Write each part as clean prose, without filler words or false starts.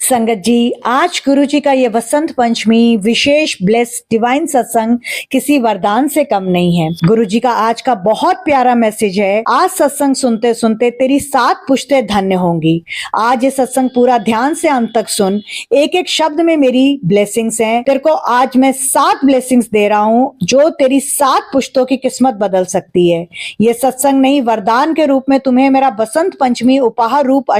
संगत जी, आज गुरु जी का ये वसंत पंचमी विशेष ब्लेस डिवाइन सत्संग किसी वरदान से कम नहीं है। गुरु जी का आज का बहुत प्यारा मैसेज है। आज सत्संग सुनते सुनते तेरी 7 पुश्तें धन्य होंगी। आज ये सत्संग पूरा ध्यान से अंत तक सुन। एक एक शब्द में मेरी ब्लेसिंग्स हैं। तेरे को आज मैं 7 ब्लेसिंग्स दे रहा हूँ जो तेरी 7 पुश्तों की किस्मत बदल सकती है। ये सत्संग नहीं, वरदान के रूप में तुम्हें मेरा बसंत पंचमी उपहार रूप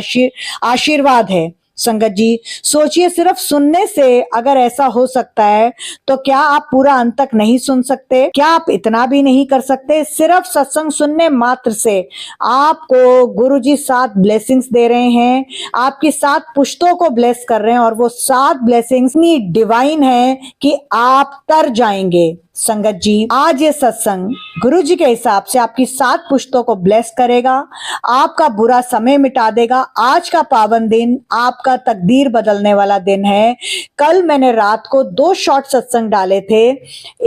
आशीर्वाद है। संगत जी, सोचिए, सिर्फ सुनने से अगर ऐसा हो सकता है तो क्या आप पूरा अंत तक नहीं सुन सकते? क्या आप इतना भी नहीं कर सकते? सिर्फ सत्संग सुनने मात्र से आपको गुरुजी 7 ब्लेसिंग्स दे रहे हैं, आपकी 7 पुश्तों को ब्लेस कर रहे हैं और वो 7 ब्लेसिंग्स इतनी डिवाइन है कि आप तर जाएंगे। संगत जी, आज ये सत्संग गुरु जी के हिसाब से आपकी 7 पुश्तों को ब्लेस करेगा, आपका बुरा समय मिटा देगा। आज का पावन दिन आपका तकदीर बदलने वाला दिन है। कल मैंने रात को 2 शॉर्ट सत्संग डाले थे।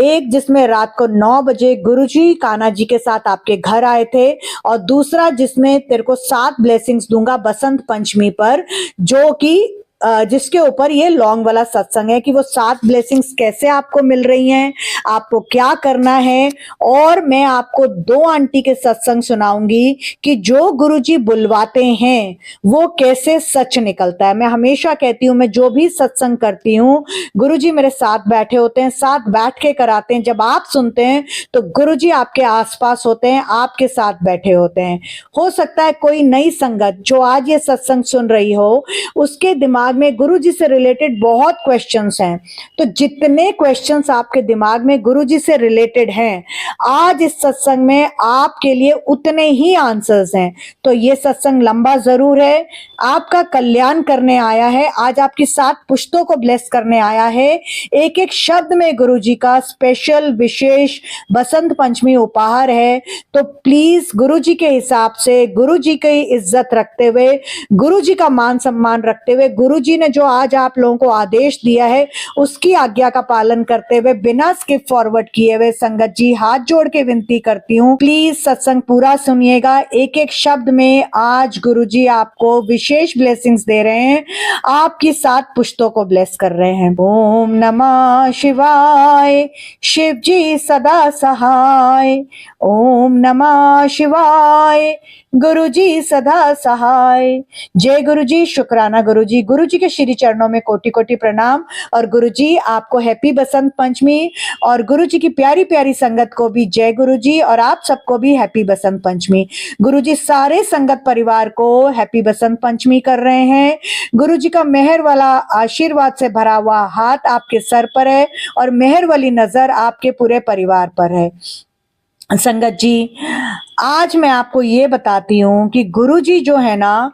एक जिसमें रात को 9 बजे गुरु जी कान्हा जी के साथ आपके घर आए थे और दूसरा जिसमें तेरे को 7 ब्लेसिंग्स दूंगा बसंत पंचमी पर, जो कि जिसके ऊपर ये लॉन्ग वाला सत्संग है कि वो 7 ब्लेसिंग्स कैसे आपको मिल रही हैं, आपको क्या करना है। और मैं आपको 2 आंटी के सत्संग सुनाऊंगी कि जो गुरुजी बुलवाते हैं वो कैसे सच निकलता है। मैं हमेशा कहती हूँ, मैं जो भी सत्संग करती हूँ गुरुजी मेरे साथ बैठे होते हैं, साथ बैठ के कराते हैं। जब आप सुनते हैं तो गुरुजी आपके आसपास होते हैं, आपके साथ बैठे होते हैं। हो सकता है कोई नई संगत जो आज ये सत्संग सुन रही हो उसके दिमाग में गुरुजी से रिलेटेड बहुत क्वेश्चंस हैं। तो जितने क्वेश्चंस आपके दिमाग में गुरुजी से रिलेटेड हैं, आज इस सत्संग में आपके लिए उतने ही आंसर्स हैं। तो ये सत्संग लंबा जरूर है, आपका कल्याण करने आया है। आज आपकी 7 पुश्तों को ब्लेस करने आया है। एक एक शब्द में गुरुजी का स्पेशल विशेष बसंत पंचमी उपहार है। तो प्लीज गुरुजी के हिसाब से, गुरुजी की इज्जत रखते हुए, गुरुजी का मान सम्मान रखते हुए, गुरुजी ने जो आज आप लोगों को आदेश दिया है उसकी आज्ञा का पालन करते हुए, बिना स्किप फॉरवर्ड किए हुए, संगत जी हाथ जोड़ के विनती करती हूँ, प्लीज सत्संग पूरा सुनिएगा। एक एक शब्द में आज गुरुजी आपको विशेष ब्लेसिंग्स दे रहे हैं, आपकी 7 पुश्तों को ब्लेस कर रहे हैं। ओम नमः शिवाय, शिव जी सदा सहाय। ओम नमः शिवाय, गुरुजी सदा सहाय। जय गुरुजी, शुक्राना गुरुजी। गुरुजी के श्री चरणों में कोटि कोटि प्रणाम। और गुरुजी आपको हैप्पी बसंत पंचमी, और गुरुजी की प्यारी प्यारी संगत को भी जय गुरुजी, और आप सबको भी हैप्पी बसंत पंचमी। गुरुजी सारे संगत परिवार को हैप्पी बसंत पंचमी कर रहे हैं। गुरुजी का मेहर वाला आशीर्वाद से भरा हुआ हाथ आपके सर पर है और मेहर वाली नजर आपके पूरे परिवार पर है। संगत जी, आज मैं आपको ये बताती हूँ कि गुरुजी जो है ना,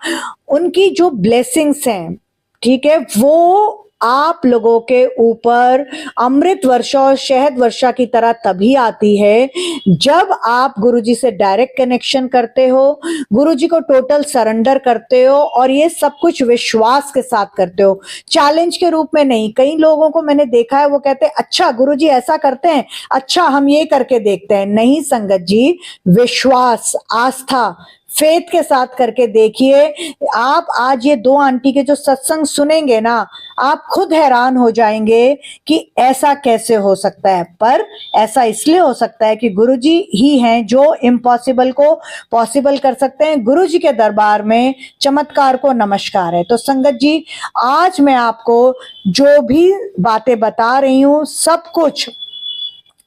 उनकी जो ब्लेसिंग्स हैं, ठीक है, वो आप लोगों के ऊपर अमृत वर्षा और शहद वर्षा की तरह तभी आती है जब आप गुरुजी से डायरेक्ट कनेक्शन करते हो, गुरुजी को टोटल सरेंडर करते हो और ये सब कुछ विश्वास के साथ करते हो, चैलेंज के रूप में नहीं। कई लोगों को मैंने देखा है, वो कहते हैं अच्छा गुरुजी ऐसा करते हैं, अच्छा हम ये करके देखते हैं। नहीं संगत जी, विश्वास, आस्था, फेथ के साथ करके देखिए। आप आज ये 2 आंटी के जो सत्संग सुनेंगे ना, आप खुद हैरान हो जाएंगे कि ऐसा कैसे हो सकता है। पर ऐसा इसलिए हो सकता है कि गुरुजी ही हैं जो इम्पॉसिबल को पॉसिबल कर सकते हैं। गुरुजी के दरबार में चमत्कार को नमस्कार है। तो संगत जी, आज मैं आपको जो भी बातें बता रही हूँ, सब कुछ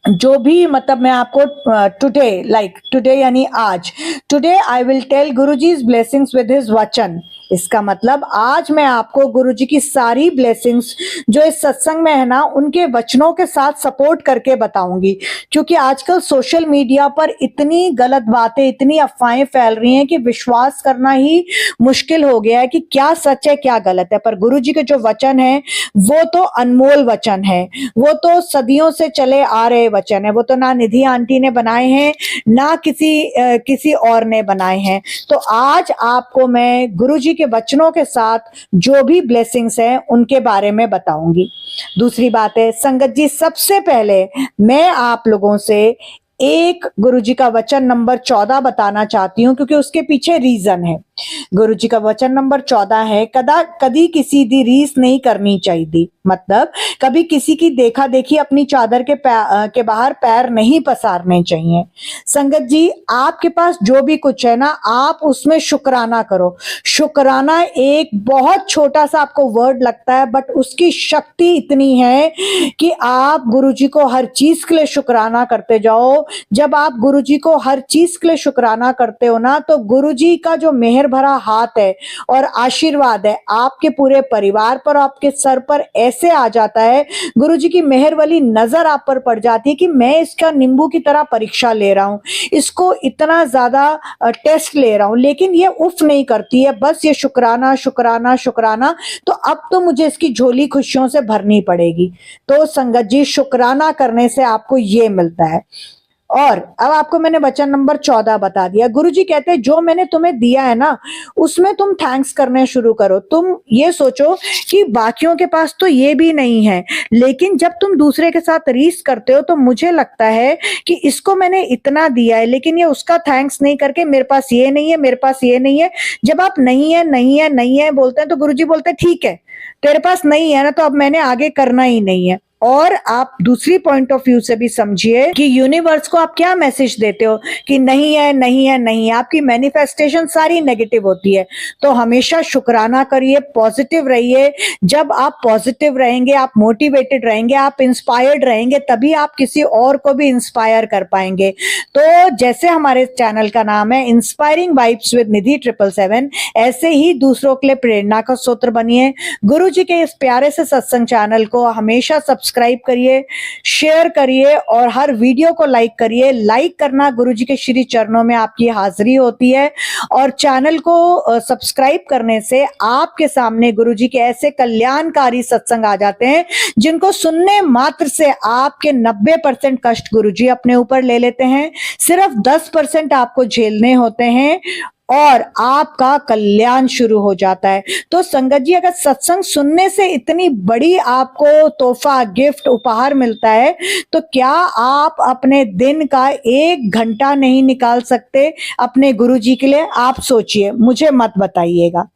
जो भी, मतलब मैं आपको टुडे यानी आज, today I will tell Guruji's blessings with his वचन। इसका मतलब आज मैं आपको गुरुजी की सारी ब्लेसिंग्स जो इस सत्संग में है ना, उनके वचनों के साथ सपोर्ट करके बताऊंगी। क्योंकि आजकल सोशल मीडिया पर इतनी गलत बातें, इतनी अफवाहें फैल रही हैं कि विश्वास करना ही मुश्किल हो गया है कि क्या सच है क्या गलत है। पर गुरुजी के जो वचन है वो तो अनमोल वचन है, वो तो सदियों से चले आ रहे वचन है, वो तो ना निधि आंटी ने बनाए हैं, ना किसी और ने बनाए हैं। तो आज आपको मैं गुरुजी के वचनों के साथ जो भी ब्लेसिंग्स हैं उनके बारे में बताऊंगी। दूसरी बात है संगत जी, सबसे पहले मैं आप लोगों से एक गुरुजी का वचन नंबर 14 बताना चाहती हूँ, क्योंकि उसके पीछे रीजन है। गुरु जी का वचन नंबर 14 है, कदी किसी दी रीस नहीं करनी चाहिए। मतलब कभी किसी की देखा देखी अपनी चादर के बाहर पैर नहीं पसारने चाहिए। संगत जी, आपके पास जो भी कुछ है ना, आप उसमें शुक्राना करो। शुक्राना एक बहुत छोटा सा आपको वर्ड लगता है, बट उसकी शक्ति इतनी है कि आप गुरु जी को हर चीज के लिए शुक्राना करते जाओ। जब आप गुरु जी को हर चीज के लिए शुक्राना करते हो ना, तो गुरु जी का जो मेहर भरा हाथ है और आशीर्वाद है आपके पूरे परिवार पर, आपके सर पर ऐसे आ जाता है। गुरु जी की मेहर वाली नजर आप पर पड़ जाती है कि मैं इसका नींबू की तरह परीक्षा ले रहा हूं, इसको इतना ज्यादा टेस्ट ले रहा हूं, लेकिन ये उफ नहीं करती है, बस ये शुक्राना शुक्राना शुक्राना। तो अब तो मुझे इसकी झोली खुशियों से भरनी पड़ेगी। तो संगत जी, शुक्राना करने से आपको ये मिलता है। और अब आपको मैंने वचन नंबर 14 बता दिया। गुरु जी कहते हैं जो मैंने तुम्हें दिया है ना, उसमें तुम थैंक्स करने शुरू करो। तुम ये सोचो कि बाकियों के पास तो ये भी नहीं है, लेकिन जब तुम दूसरे के साथ रीस करते हो तो मुझे लगता है कि इसको मैंने इतना दिया है, लेकिन ये उसका थैंक्स नहीं करके मेरे पास ये नहीं है, मेरे पास ये नहीं है। जब आप नहीं है नहीं है नहीं है बोलते हैं, तो गुरु जी बोलते हैं ठीक है, तेरे पास नहीं है ना, तो अब मैंने आगे करना ही नहीं है। और आप दूसरी पॉइंट ऑफ व्यू से भी समझिए कि यूनिवर्स को आप क्या मैसेज देते हो कि नहीं है नहीं है नहीं है। आपकी मैनिफेस्टेशन सारी नेगेटिव होती है। तो हमेशा शुक्राना करिए, पॉजिटिव रहिए। जब आप पॉजिटिव रहेंगे, आप मोटिवेटेड रहेंगे, आप इंस्पायर्ड रहेंगे, तभी आप किसी और को भी इंस्पायर कर पाएंगे। तो जैसे हमारे चैनल का नाम है इंस्पायरिंग वाइब्स विद निधि 777, ऐसे ही दूसरों के लिए प्रेरणा का स्रोत बनिए। गुरु जी के इस प्यारे से सत्संग चैनल को हमेशा सब्सक्राइब करिए, शेयर करिए और हर वीडियो को लाइक करिए। लाइक करना गुरु जी के श्री चरणों में आपकी हाजिरी होती है। और चैनल को सब्सक्राइब करने से आपके सामने गुरु जी के ऐसे कल्याणकारी सत्संग आ जाते हैं जिनको सुनने मात्र से आपके 90% कष्ट गुरु जी अपने ऊपर ले लेते हैं। सिर्फ 10% आपको झेलने होते हैं और आपका कल्याण शुरू हो जाता है। तो संगत जी, अगर सत्संग सुनने से इतनी बड़ी आपको तोहफा, गिफ्ट, उपहार मिलता है, तो क्या आप अपने दिन का 1 घंटा नहीं निकाल सकते अपने गुरु जी के लिए? आप सोचिए, मुझे मत बताइएगा।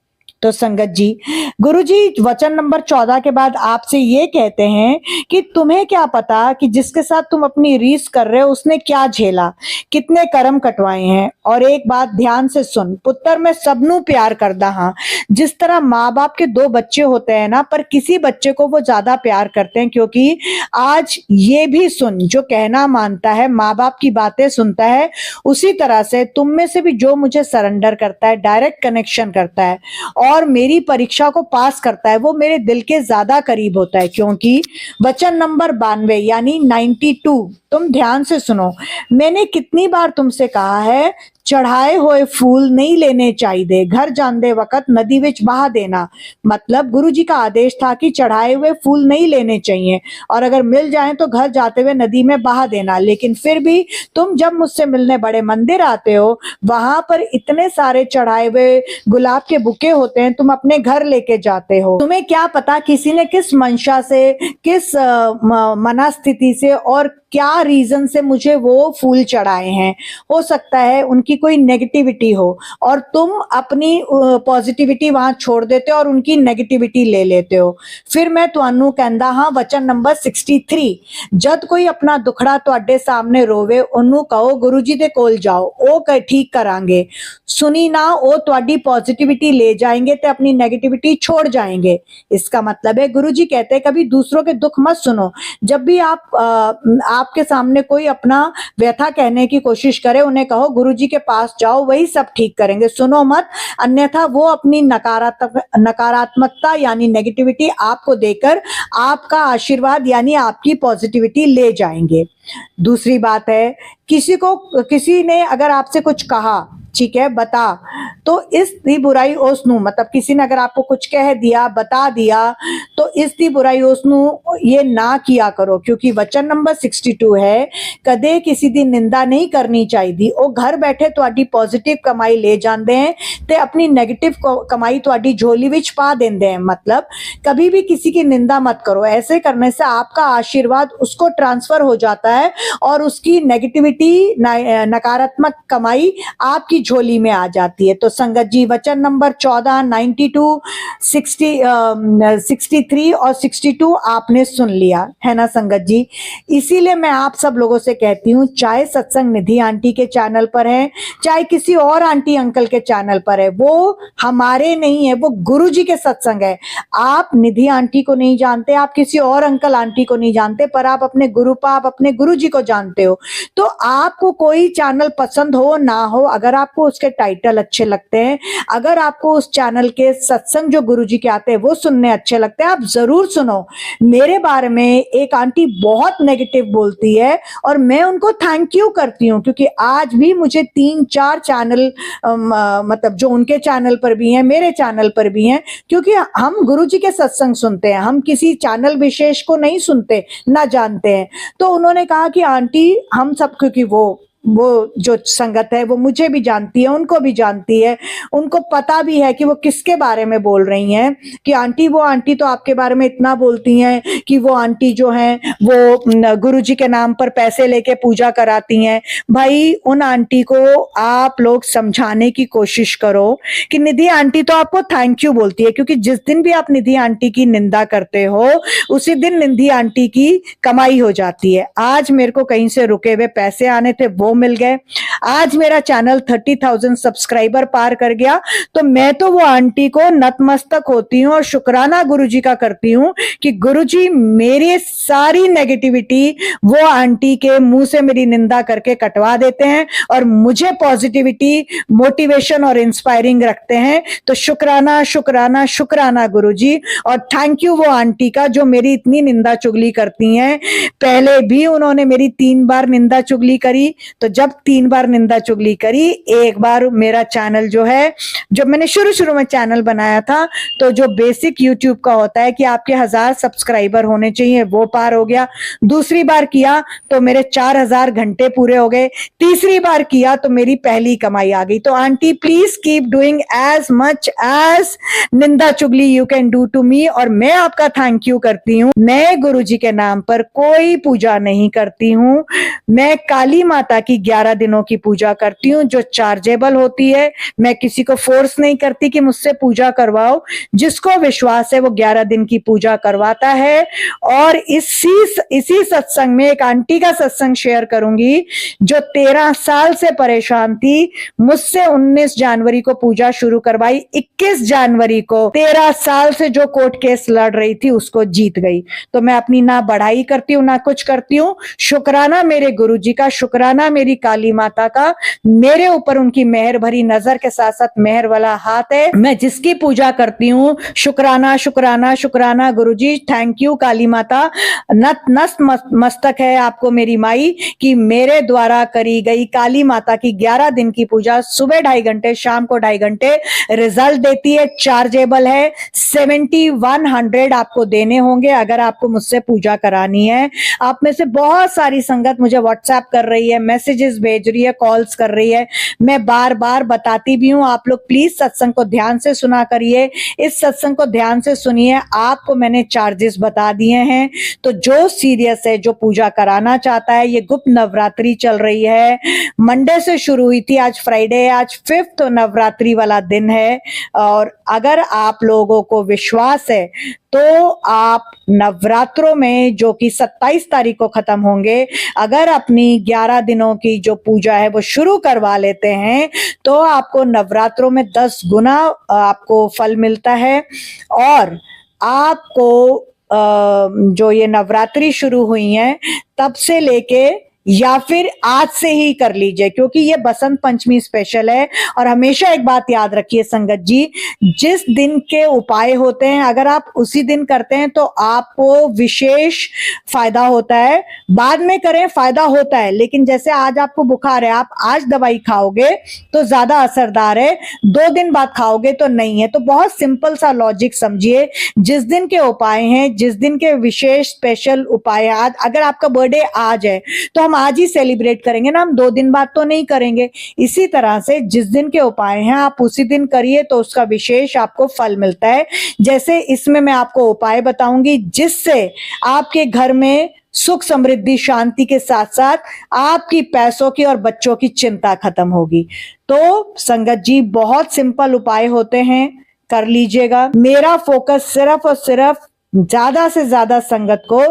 तो संगत जी, गुरु जी वचन नंबर 14 के बाद आपसे ये कहते हैं कि तुम्हें क्या पता कि जिसके साथ तुम अपनी रीस कर रहे हो उसने क्या झेला, कितने कर्म कटवाए हैं। और एक बात ध्यान से सुन, पुत्र मैं सबनू प्यार करदा हाँ। जिस तरह माँ बाप के 2 बच्चे होते हैं ना, पर किसी बच्चे को वो ज्यादा प्यार करते हैं, क्योंकि आज ये भी सुन, जो कहना मानता है, माँ बाप की बातें सुनता है, उसी तरह से तुम में से भी जो मुझे सरेंडर करता है, डायरेक्ट कनेक्शन करता है और मेरी परीक्षा को पास करता है, वो मेरे दिल के ज्यादा करीब होता है। क्योंकि वचन नंबर 92 यानी 92, तुम ध्यान से सुनो। मैंने कितनी बार तुमसे कहा है, चढ़ाए हुए फूल नहीं लेने चाहिए, घर जांदे वक्त नदी विच बहा देना। मतलब गुरु जी का आदेश था कि चढ़ाए हुए फूल नहीं लेने चाहिए, और अगर मिल जाए तो घर जाते हुए नदी में बहा देना। लेकिन फिर भी तुम जब मुझसे मिलने बड़े मंदिर आते हो, वहां पर इतने सारे चढ़ाए हुए गुलाब के बुके होते हैं, तुम अपने घर लेके जाते हो। तुम्हें क्या पता किसी ने किस मंशा से, किस मनस्थिति से और क्या रीजन से मुझे वो फूल चढ़ाए हैं। हो सकता है उनकी कोई नेगेटिविटी हो और तुम अपनी पॉजिटिविटी वहां छोड़ देते हो और उनकी नेगेटिविटी ले लेते हो। फिर मैं तुहानू कहंदा हाँ, वचन नंबर 63, जद कोई अपना दुखड़ा तुहाडे सामने रोवे, ओनू कहो गुरु जी दे कोल जाओ, ओ ठीक करांगे। सुनी ना, ओ तुहाडी पॉजिटिविटी ले जाएंगे ते अपनी नेगेटिविटी छोड़ जाएंगे। इसका मतलब है गुरु जी कहते हैं कभी दूसरों के दुख मत सुनो। जब भी आपके सामने कोई अपना व्यथा कहने की कोशिश करे, उन्हें कहो गुरु जी के पास जाओ, वही सब ठीक करेंगे, सुनो मत, अन्यथा वो अपनी नकारात्मकता यानी नेगेटिविटी आपको देकर आपका आशीर्वाद यानी आपकी पॉजिटिविटी ले जाएंगे। दूसरी बात है, किसी ने अगर आपसे कुछ कहा, ठीक है, बता, तो इस दी बुराई ओसनू, मतलब किसी ने अगर आपको कुछ कह दिया, बता दिया, तो इस दी बुराई ओसनू ये ना किया करो। क्योंकि वचन नंबर 62 है, कदे किसी दी निंदा नहीं करनी चाहिए। वो घर बैठे तुहाडी पॉजिटिव कमाई ले जाते हैं ते अपनी नेगेटिव कमाई तुहाडी झोली विच पा देंदे हैं। मतलब कभी भी किसी की निंदा मत करो। ऐसे करने से आपका आशीर्वाद उसको ट्रांसफर हो जाता है और उसकी नेगेटिविटी, नकारात्मक कमाई आपकी झोली में आ जाती है। तो संगत जी, वचन नंबर 14, 92, 63 और 62 आपने सुन लिया है ना संगत जी। इसीलिए मैं आप सब लोगों से कहती हूँ, चाहे सत्संग निधि आंटी के चैनल पर है, चाहे किसी और आंटी अंकल के चैनल पर है, वो हमारे नहीं है, वो गुरुजी के सत्संग है। आप निधि आंटी को नहीं जानते, आप किसी और अंकल आंटी को नहीं जानते, पर आप अपने आप अपने गुरुजी को जानते हो। तो आपको कोई चैनल पसंद हो ना हो, अगर आपको उसके टाइटल अच्छे लगते हैं, अगर आपको उस चैनल के सत्संग जो गुरुजी के आते हैं वो सुनने अच्छे लगते हैं, आप जरूर सुनो। मेरे बारे में एक आंटी बहुत नेगेटिव बोलती है और मैं उनको थैंक यू करती हूँ, क्योंकि आज भी मुझे 3-4 चैनल, मतलब जो उनके चैनल पर भी हैं, मेरे चैनल पर भी हैं, क्योंकि हम गुरुजी के सत्संग सुनते हैं, हम किसी चैनल विशेष को नहीं सुनते, ना जानते हैं। तो उन्होंने कहा कि आंटी हम सब, क्योंकि वो जो संगत है वो मुझे भी जानती है, उनको भी जानती है, उनको पता भी है कि वो किसके बारे में बोल रही हैं, कि आंटी वो आंटी तो आपके बारे में इतना बोलती हैं कि वो आंटी जो हैं वो गुरुजी के नाम पर पैसे लेके पूजा कराती हैं। भाई, उन आंटी को आप लोग समझाने की कोशिश करो कि निधि आंटी तो आपको थैंक यू बोलती है, क्योंकि जिस दिन भी आप निधि आंटी की निंदा करते हो उसी दिन निधि आंटी की कमाई हो जाती है। आज मेरे को कहीं से रुके हुए पैसे आने थे, वो मिल गए। आज मेरा चैनल 30,000 सब्सक्राइबर पार कर गया, तो मैं तो वो आंटी को नतमस्तक होती हूँ और शुक्राना गुरुजी का करती हूँ कि गुरुजी मेरी सारी नेगेटिविटी वो आंटी के मुंह से मेरी निंदा करके कटवा देते हैं और मुझे पॉजिटिविटी, मोटिवेशन और इंस्पायरिंग रखते हैं। तो शुक्राना शुक्राना शुक्राना गुरुजी, और थैंक यू वो आंटी का जो मेरी इतनी निंदा चुगली करती हैं। पहले भी उन्होंने मेरी 3 बार निंदा चुगली करी, तो जब 3 बार निंदा चुगली करी, एक बार मेरा चैनल जो है, जब मैंने शुरू में चैनल बनाया था, तो जो बेसिक यूट्यूब का होता है कि आपके 1000 सब्सक्राइबर होने चाहिए, वो पार हो गया। दूसरी बार किया तो मेरे 4000 घंटे पूरे हो गए। तीसरी बार किया तो मेरी पहली कमाई आ गई। तो aunty please keep doing as much as निंदा चुगली you can do to me, और मैं आपका थैंक यू करती हूँ। मैं गुरुजी के नाम पर कोई पूजा नहीं करती हूँ। मैं काली माता की 11 दिनों की पूजा करती हूँ जो चार्जेबल होती है। मैं किसी को फोर्स नहीं करती कि मुझसे पूजा करवाओ, जिसको विश्वास है वो 11 दिन की पूजा करवाता है। और इसी सत्संग में एक आंटी का सत्संग शेयर करूंगी जो 13 साल से परेशान थी, मुझसे 19 जनवरी को पूजा शुरू करवाई, 21 जनवरी को 13 साल से जो कोर्ट केस लड़ रही थी उसको जीत गई। तो मैं अपनी ना बढ़ाई करती हूँ ना कुछ करती हूँ। शुक्राना मेरे गुरुजी का, शुक्राना मेरी काली माता का, मेरे ऊपर उनकी मेहर भरी नजर के साथ साथ मेहर वाला हाथ है। मैं जिसकी पूजा करती हूँ, शुक्राना शुक्राना शुक्राना गुरुजी, थैंक यू काली माता, मस्तक है आपको मेरी माई कि मेरे द्वारा करी गई काली माता की 11 दिन की पूजा सुबह 2.5 घंटे, शाम को 2.5 घंटे रिजल्ट देती है, चार्जेबल है। 7100 आपको देने होंगे अगर आपको मुझसे पूजा करानी है। आप में से बहुत सारी संगत मुझे व्हाट्सएप कर रही है, मैसेजेस भेज रही है, कॉल्स कर रही है। मैं बार बार बताती भी हूँ, आप लोग प्लीज सत्संग को ध्यान से सुना करिए, इस सत्संग को ध्यान से सुनिए। आपको मैंने चार्जेस बता दिए हैं, तो जो सीरियस है, जो पूजा कराना चाहता है, ये गुप्त नवरात्रि चल रही है, मंडे से शुरू हुई थी, आज फ्राइडे है, आज 5th नवरात्रि वाला दिन है। और अगर आप लोगों को विश्वास है तो आप नवरात्रों में, जो कि 27 तारीख को खत्म होंगे, अगर अपनी 11 दिनों की जो पूजा है वो शुरू करवा लेते हैं तो आपको नवरात्रों में 10 गुना आपको फल मिलता है। और आपको जो ये नवरात्रि शुरू हुई है तब से लेके, या फिर आज से ही कर लीजिए, क्योंकि ये बसंत पंचमी स्पेशल है। और हमेशा एक बात याद रखिए संगत जी, जिस दिन के उपाय होते हैं अगर आप उसी दिन करते हैं तो आपको विशेष फायदा होता है। बाद में करें, फायदा होता है, लेकिन जैसे आज आपको बुखार है, आप आज दवाई खाओगे तो ज्यादा असरदार है, 2 दिन बाद खाओगे तो नहीं है। तो बहुत सिंपल सा लॉजिक समझिए, जिस दिन के उपाय हैं, जिस दिन के विशेष स्पेशल उपाय, आज अगर आपका बर्थडे आज है तो हम आज ही सेलिब्रेट करेंगे ना, हम 2 दिन बाद तो नहीं करेंगे। इसी तरह से जिस दिन के उपाय हैं आप उसी दिन करिए तो उसका विशेष आपको फल मिलता है। जैसे इसमें मैं आपको उपाय बताऊंगी जिससे आपके घर में सुख समृद्धि शांति के साथ साथ आपकी पैसों की और बच्चों की चिंता खत्म होगी। तो संगत जी, बहुत सिंपल उपाय होते हैं, कर लीजिएगा। मेरा फोकस सिर्फ और सिर्फ ज्यादा से ज्यादा संगत को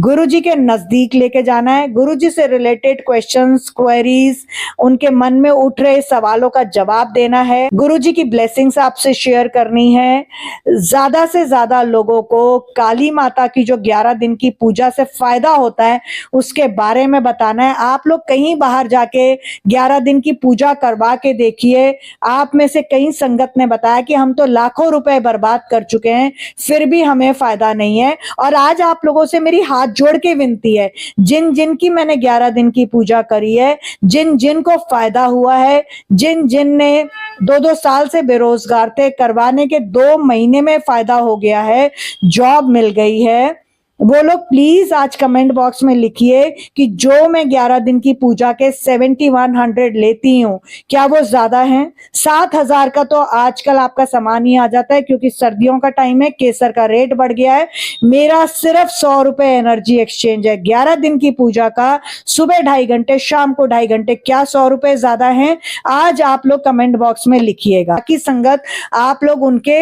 गुरुजी के नजदीक लेके जाना है। गुरुजी से रिलेटेड क्वेश्चंस, क्वेरीज, उनके मन में उठ रहे सवालों का जवाब देना है। गुरुजी की ब्लेसिंग्स आपसे शेयर करनी है। ज्यादा से ज्यादा लोगों को काली माता की जो 11 दिन की पूजा से फायदा होता है उसके बारे में बताना है। आप लोग कहीं बाहर जाके 11 दिन की पूजा करवा के देखिए। आप में से कई संगत ने बताया कि हम तो लाखों रुपए बर्बाद कर चुके हैं, फिर भी हमें फायदा नहीं है। और आज आप लोगों से मेरी हाथ जोड़ के विनती है, जिन जिन की मैंने 11 दिन की पूजा करी है, जिन जिन को फायदा हुआ है, जिन जिन ने 2-2 साल से बेरोजगार थे, करवाने के 2 महीने में फायदा हो गया है, जॉब मिल गई है, वो लोग प्लीज आज कमेंट बॉक्स में लिखिए कि जो मैं 11 दिन की पूजा के 7100 लेती हूँ, क्या वो ज्यादा है? 7000 का तो आजकल आपका सामान ही आ जाता है, क्योंकि सर्दियों का टाइम है, केसर का रेट बढ़ गया है। मेरा सिर्फ 100 रुपए एनर्जी एक्सचेंज है 11 दिन की पूजा का, सुबह 2.5 घंटे, शाम को 2.5 घंटे। क्या 100 रुपए ज्यादा है? आज आप लोग कमेंट बॉक्स में लिखिएगा कि संगत आप लोग उनके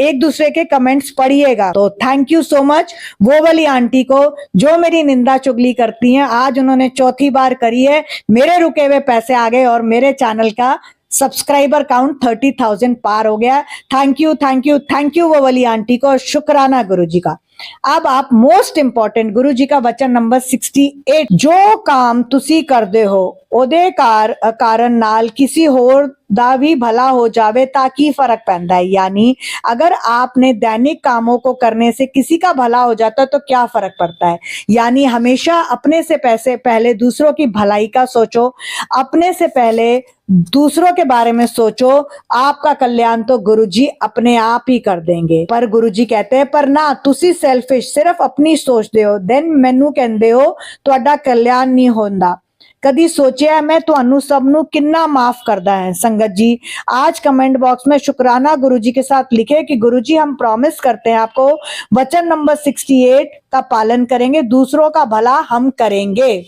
एक दूसरे के कमेंट्स पढ़िएगा। तो थैंक यू सो मच वो वाली आंटी को जो मेरी निंदा चुगली करती हैं। आज उन्होंने 4थी बार करी है, मेरे रुके हुए पैसे आ गए और मेरे चैनल का सब्सक्राइबर काउंट 30,000 पार हो गया। Thank you, thank you, thank you वो वाली आंटी को, शुक्राना गुरुजी का। अब आप मोस्ट इंपॉर्टेंट गुरुजी का वचन नंबर 68, जो काम तुसी करदे हो ओदे कारण नाल किसी होर दा भी भला हो जावे ता की फर्क पैंदा है। यानी अगर आपने दैनिक कामों को करने से किसी का भला हो जाता है तो क्या फर्क पड़ता है। यानी हमेशा अपने से पहले दूसरों की भलाई का सोचो, अपने से पहले दूसरों के बारे में सोचो, आपका कल्याण तो गुरुजी अपने आप ही कर देंगे। पर गुरुजी कहते हैं पर ना तुसी सेल्फिश सिर्फ अपनी सोचते हो, देन मैनू कहंदे हो ਤੁਹਾਡਾ कल्याण नहीं होंदा। कदी सोचिया मैं ਤੁਹਾਨੂੰ सब ਨੂੰ किन्ना माफ करदा है। संगत जी, आज कमेंट बॉक्स में शुक्राना गुरुजी के साथ लिखे कि गुरुजी हम प्रॉमिस करते हैं आपको वचन नंबर 68 का पालन करेंगे, दूसरों का भला हम करेंगे।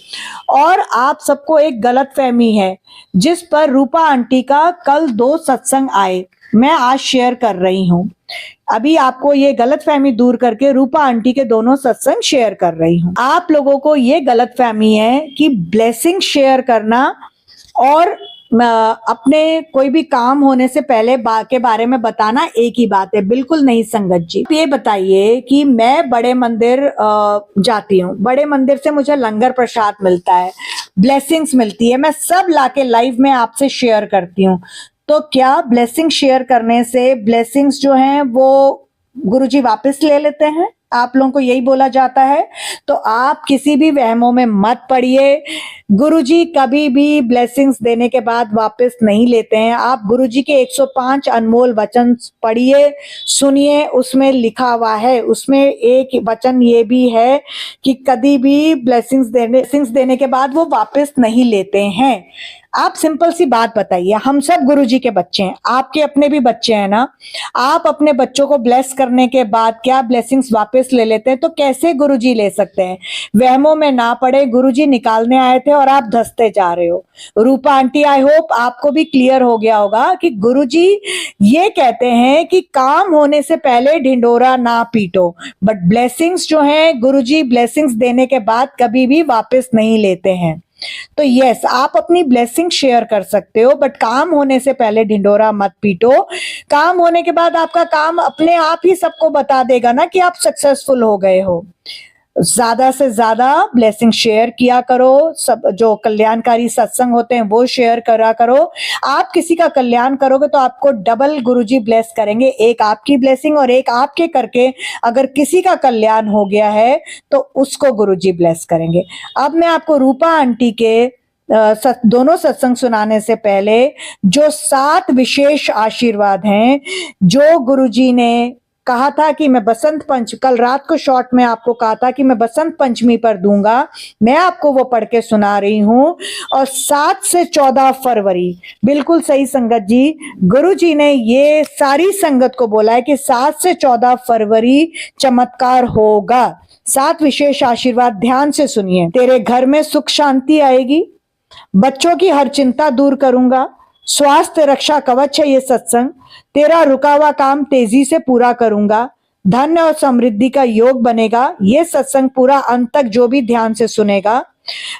और आप सबको एक गलत फहमी है जिस पर रूपा आंटी का कल 2 सत्संग आए, मैं आज शेयर कर रही हूँ। अभी आपको ये गलत फहमी दूर करके रूपा आंटी के दोनों सत्संग शेयर कर रही हूँ। आप लोगों को ये गलत फहमी है कि ब्लेसिंग शेयर करना और अपने कोई भी काम होने से पहले के बारे में बताना एक ही बात है। बिल्कुल नहीं संगत जी। ये बताइए कि मैं बड़े मंदिर जाती हूँ, बड़े मंदिर से मुझे लंगर प्रसाद मिलता है, ब्लेसिंग्स मिलती है, मैं सब लाके लाइव में आपसे शेयर करती हूँ। तो क्या ब्लेसिंग शेयर करने से ब्लेसिंग्स जो हैं वो गुरुजी वापस ले लेते हैं? आप लोगों को यही बोला जाता है। तो आप किसी भी वहमों में मत पड़िए। गुरुजी कभी भी ब्लेसिंग्स देने के बाद वापस नहीं लेते हैं। आप गुरुजी के 105 अनमोल वचन पढ़िए, सुनिए, उसमें लिखा हुआ है, उसमें एक वचन ये भी है कि कभी भी ब्लेसिंग्स देने के बाद वो वापस नहीं लेते हैं। आप सिंपल सी बात बताइए, हम सब गुरुजी के बच्चे हैं, आपके अपने भी बच्चे हैं ना। आप अपने बच्चों को ब्लेस करने के बाद क्या ब्लेसिंग्स वापस ले लेते हैं? तो कैसे गुरुजी ले सकते हैं? वहमों में ना पड़े, गुरुजी निकालने आए थे और आप धंसते जा रहे हो। रूपा आंटी, आई होप आपको भी क्लियर हो गया होगा कि गुरुजी ये कहते हैं कि काम होने से पहले ढिंडोरा ना पीटो, बट ब्लेसिंग्स जो हैं गुरुजी ब्लेसिंग्स देने के बाद कभी भी वापस नहीं लेते हैं। तो यस, आप अपनी ब्लेसिंग शेयर कर सकते हो, बट काम होने से पहले ढिंडोरा मत पीटो। काम होने के बाद आपका काम अपने आप ही सबको बता देगा ना कि आप सक्सेसफुल हो गए हो। ज्यादा से ज्यादा ब्लेसिंग शेयर किया करो। सब जो कल्याणकारी सत्संग होते हैं वो शेयर करा करो। आप किसी का कल्याण करोगे तो आपको डबल गुरुजी ब्लेस करेंगे, एक आपकी ब्लेसिंग और एक आपके करके अगर किसी का कल्याण हो गया है तो उसको गुरुजी ब्लेस करेंगे। अब मैं आपको रूपा आंटी के दोनों सत्संग सुनाने से पहले जो 7 विशेष आशीर्वाद हैं जो गुरुजी ने कहा था कि मैं कल रात को शॉर्ट में आपको कहा था कि मैं बसंत पंचमी पर दूंगा, मैं आपको वो पढ़ के सुना रही हूं। और 7 से 14 फरवरी, बिल्कुल सही संगत जी, गुरु जी ने ये सारी संगत को बोला है कि 7 से 14 फरवरी चमत्कार होगा। 7 विशेष आशीर्वाद ध्यान से सुनिए। तेरे घर में सुख शांति आएगी, बच्चों की हर चिंता दूर करूंगा, स्वास्थ्य रक्षा कवच है ये सत्संग, तेरा रुका हुआ काम तेजी से पूरा करूंगा, धन्य और समृद्धि का योग बनेगा। ये सत्संग पूरा अंत तक जो भी ध्यान से सुनेगा,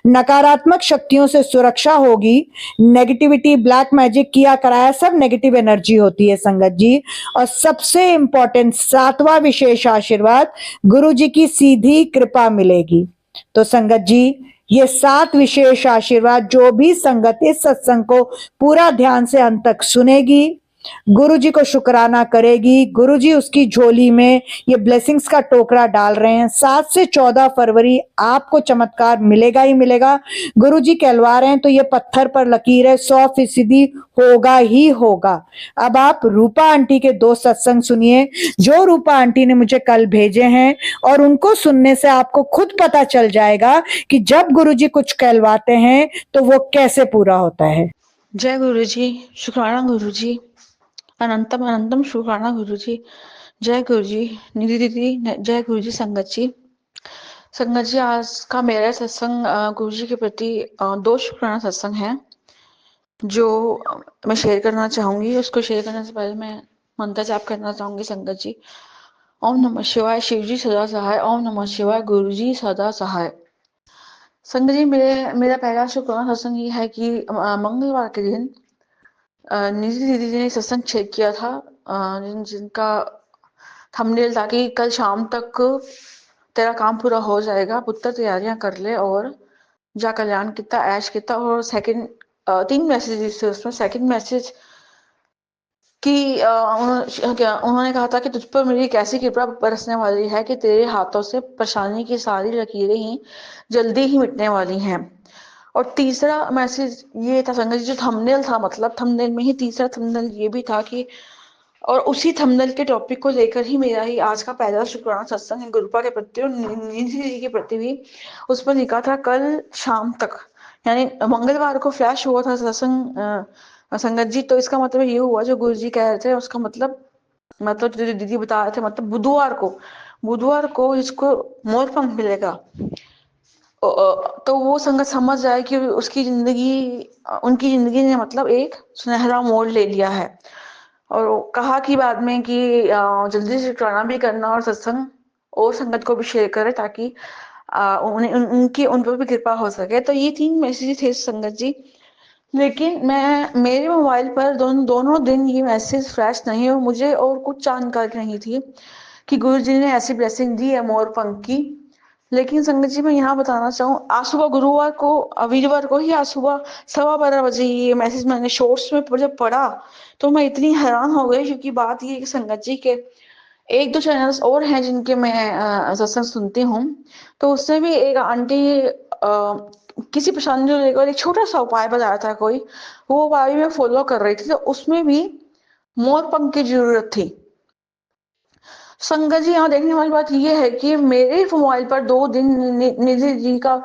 नकारात्मक शक्तियों से सुरक्षा होगी, नेगेटिविटी, ब्लैक मैजिक किया कराया सब नेगेटिव एनर्जी होती है संगत जी। और सबसे इंपॉर्टेंट 7वां विशेष आशीर्वाद, गुरु जी की सीधी कृपा मिलेगी। तो संगत जी, ये 7 विशेष आशीर्वाद जो भी संगत इस सत्संग को पूरा ध्यान से अंत तक सुनेगी, गुरु जी को शुक्राना करेगी, गुरु जी उसकी झोली में ये ब्लेसिंग्स का टोकरा डाल रहे हैं। 7 से 14 फरवरी आपको चमत्कार मिलेगा ही मिलेगा। गुरु जी कहलवा रहे हैं तो ये पत्थर पर लकीर है, 100% होगा ही होगा। अब आप रूपा आंटी के 2 सत्संग सुनिए जो रूपा आंटी ने मुझे कल भेजे हैं, और उनको सुनने से आपको खुद पता चल जाएगा कि जब गुरु जी कुछ कहलवाते हैं तो वो कैसे पूरा होता है। जय गुरु जी, शुक्राना गुरु जी, अनंतम अनंतम शुक्राना गुरु जी। जय गुरु जी, निधि दीदी, जय गुरु जी। संगत जी, आज का मेरा सत्संग गुरु जी के प्रति 2 शुक्राना सत्संग है जो मैं शेयर करना चाहूंगी। उसको शेयर करने से पहले मैं मंत्र जाप करना चाहूंगी। संगत जी, ओम नमः शिवाय, शिव जी सदा सहाय, ओम नमः शिवाय, गुरु जी सदा सहाय। संगत जी, मेरा पहला शुक्राना सत्संग ये है कि मंगलवार के दिन निधि दीदी ने सत्संग शेयर किया था, जिनका थंबनेल था कि कल शाम तक तेरा काम पूरा हो जाएगा, पुत्र तैयारियां कर ले और जा कल्याण किता ऐश किता। और सेकंड 3 मैसेजेस थे उसमें। सेकंड मैसेज कि उन्होंने कहा था कि तुझ पर मेरी कैसी कृपा बरसने वाली है कि तेरे हाथों से परेशानी की सारी लकीरें ही जल्दी ही मिटने वाली हैं। और तीसरा मैसेज ये था संगत जी, जो थंबनेल था, मतलब थंबनेल में ही तीसरा थंबनेल ये भी था कि, और उसी थंबनेल के टॉपिक को लेकर ही मेरा ही आज का पहला शुक्राना सत्संग है गुरुपा के प्रति और निधि जी के प्रति भी। उस पर लिखा था कल शाम तक, यानी मंगलवार को फ्लैश हुआ था सत्संग संगत जी। तो इसका मतलब ये हुआ जो गुरु जी कह रहे थे, उसका मतलब जो दीदी बता रहे थे, मतलब बुधवार को इसको मोर पंख मिलेगा। तो वो संगत समझ जाए कि उसकी जिंदगी, उनकी जिंदगी ने मतलब एक सुनहरा मोड़ ले लिया है। और कहा कि बाद में कि जल्दी से शुक्राना भी करना और सत्संग और संगत को भी शेयर करें ताकि उन पर भी कृपा हो सके। तो ये 3 मैसेज थे संगत जी। लेकिन मेरे मोबाइल पर दोनों दिन ये मैसेज फ्लैश नहीं हुए मुझे, और कुछ जानकारी नहीं थी कि गुरु जी ने ऐसी ब्लेसिंग दी है मोर पंख की। लेकिन संगत जी, मैं यहाँ बताना चाहूँ, आज सुबह गुरुवार को, वीरवार को ही आज सुबह 12:15 ये मैसेज मैंने शॉर्ट्स में जब पढ़ा तो मैं इतनी हैरान हो गई, क्योंकि बात ये संगत जी के 1-2 चैनल्स और हैं जिनके मैं सत्संग सुनती हूँ। तो उससे भी एक आंटी किसी परेशानी को लेकर एक छोटा सा उपाय बताया था कोई, वो उपाय मैं फॉलो कर रही थी, तो उसमें भी मोर पंख की जरूरत थी। संगत जी, यहाँ देखने वाली बात यह है कि मेरे मोबाइल पर 2 दिन निधि जी का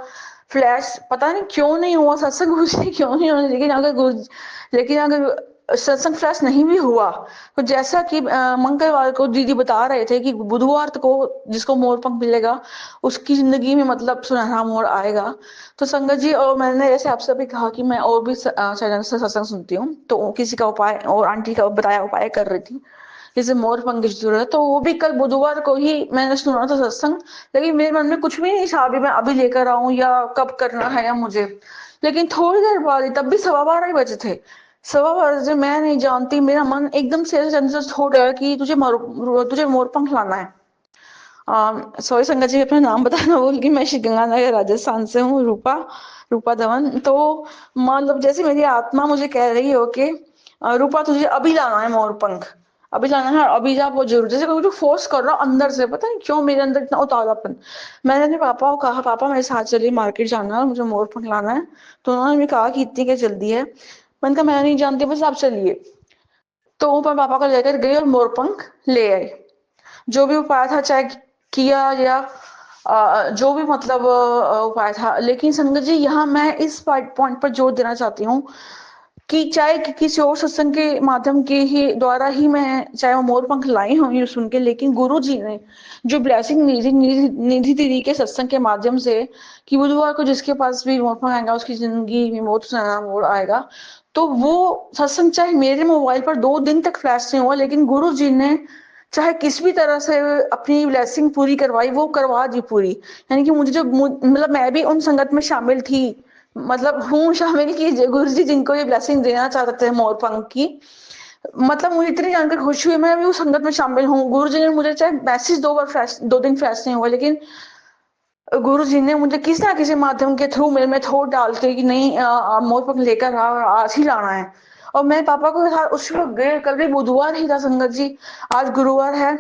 फ्लैश पता नहीं क्यों नहीं हुआ, सत्संग गुरु जी क्यों नहीं हुआ। लेकिन अगर सत्संग फ्लैश नहीं भी हुआ तो जैसा कि मंगलवार को दीदी बता रहे थे कि बुधवार को जिसको मोर पंख मिलेगा उसकी जिंदगी में मतलब सुनहरा मोड़ आएगा। तो संगत जी, और मैंने जैसे आपसे भी कहा कि मैं और भी चैनल से सत्संग सुनती हूँ, तो किसी का उपाय और आंटी का बताया उपाय कर रही थी जैसे मोर पंख की जरूरत, तो वो भी कल बुधवार को ही मैंने सुना था सत्संग। लेकिन मेरे मन में कुछ भी नहीं था अभी मैं अभी लेकर आऊं या कब करना है या मुझे। लेकिन थोड़ी देर बाद, तब भी 12:15 ही बजे थे, 12:15 बजे, मैं नहीं जानती मेरा मन एकदम से छोड़ गया कि तुझे मोर पंख लाना है। सॉरी संगत जी, अपना नाम बताना भूल गई, मैं श्री गंगानगर राजस्थान से हूँ, रूपा धवन। तो मतलब जैसे मेरी आत्मा मुझे कह रही हो कि रूपा तुझे अभी लाना है मोर पंख, अभी लाना है, अभी जा, वो जरूर, जैसे कोई फोर्स कर रहा अंदर से, पता नहीं क्यों मेरे अंदर इतना उतावलापन। मैंने अपने पापा को कहा, पापा मेरे साथ चलिए, मार्केट जाना है, मुझे मोर पंख लाना है। तो उन्होंने भी कहा कि इतनी क्या जल्दी है। मैंने कहा मैं नहीं जानती, बस आप चलिए। तो मैं पापा को लेकर गई और मोर पंख ले आई। जो भी उपाय था, चाहे किया या जो भी मतलब उपाय था, लेकिन संगत जी यहाँ मैं इस पॉइंट पर जोर देना चाहती हूँ कि चाहे किसी और सत्संग के माध्यम के ही द्वारा ही मैं चाहे वो मोर पंख लाई हूँ ये सुन के, लेकिन गुरु जी ने जो ब्लेसिंग निधि दीदी के सत्संग के माध्यम से कि बुधवार को जिसके पास भी मोर पंख आएगा उसकी जिंदगी में मोर से नया मोड़ आएगा, तो वो सत्संग चाहे मेरे मोबाइल पर 2 दिन तक फ्लैश नहीं हुआ, लेकिन गुरु जी ने चाहे किस भी तरह से अपनी ब्लेसिंग पूरी करवाई, वो करवा दी पूरी। यानी कि मुझे जो मतलब मैं भी उन संगत में शामिल थी, मतलब हूँ शामिल की गुरु जी जिनको ये ब्लेसिंग देना चाहते थे मोर पंख की। मतलब मुझे इतनी जानकर खुशी हुई, मैं भी उस संगत में शामिल हूँ। गुरु जी ने मुझे चाहे मैसेज 2 बार फ्लैश 2 दिन फ्लैश नहीं हुआ, लेकिन गुरु जी ने मुझे किसी ना किसी माध्यम के थ्रू मेरे में थोड़ डाल के कि नहीं मोर पंख लेकर आ और आज ही लाना है। और मैं पापा को साथ उस वक्त गए, कल भी बुधवार ही था संगत जी, आज गुरुवार है।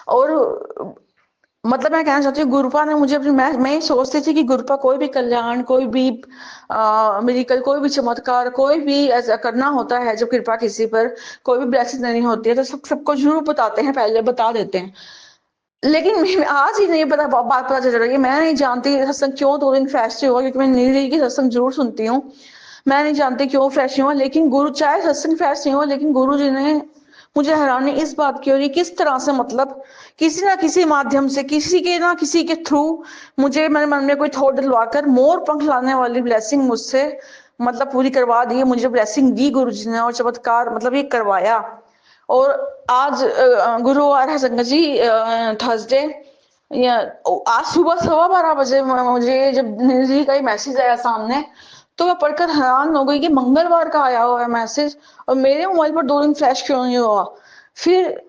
और मतलब मैं कहना चाहती हूँ गुरुपा ने मुझे अपनी मैं सोचती थी कि गुरुपा कोई भी कल्याण, कोई भी मिरेकल, कोई भी चमत्कार, कोई भी ऐसा करना होता है जब कृपा किसी पर कोई भी ब्लेसिंग देनी होती है तो सबको जरूर बताते हैं, पहले बता देते हैं। लेकिन आज ही नहीं पता, बात पता चल रही है। मैं नहीं जानती सत्संग क्यों 2 दिन फ्रेश हुआ, क्योंकि मैं नीलगिरी की सत्संग जरूर सुनती हूँ। मैं नहीं जानती क्यों फ्रेश हुआ, लेकिन गुरु चाहे सत्संग फ्रेश नहीं हुआ, लेकिन गुरु जी ने मुझे हैरानी इस बात की हो रही किस तरह से, मतलब किसी ना किसी माध्यम से, किसी के थ्रू मुझे मेरे मन में कोई थॉट दिलवाकर मोर पंख लाने वाली ब्लेसिंग मुझसे मतलब पूरी करवा दी। मुझे ब्लेसिंग दी गुरु जी ने और चमत्कार मतलब ये करवाया। और आज गुरुवार है संगत जी, थर्सडे, या आज सुबह 12:15 बजे मुझे जब निधि का ही मैसेज आया सामने, तो मैं पढ़कर हैरान हो गई कि मंगलवार का आया हुआ है मैसेज और मेरे मोबाइल पर 2 दिन फ्लैश क्यों नहीं हुआ। फिर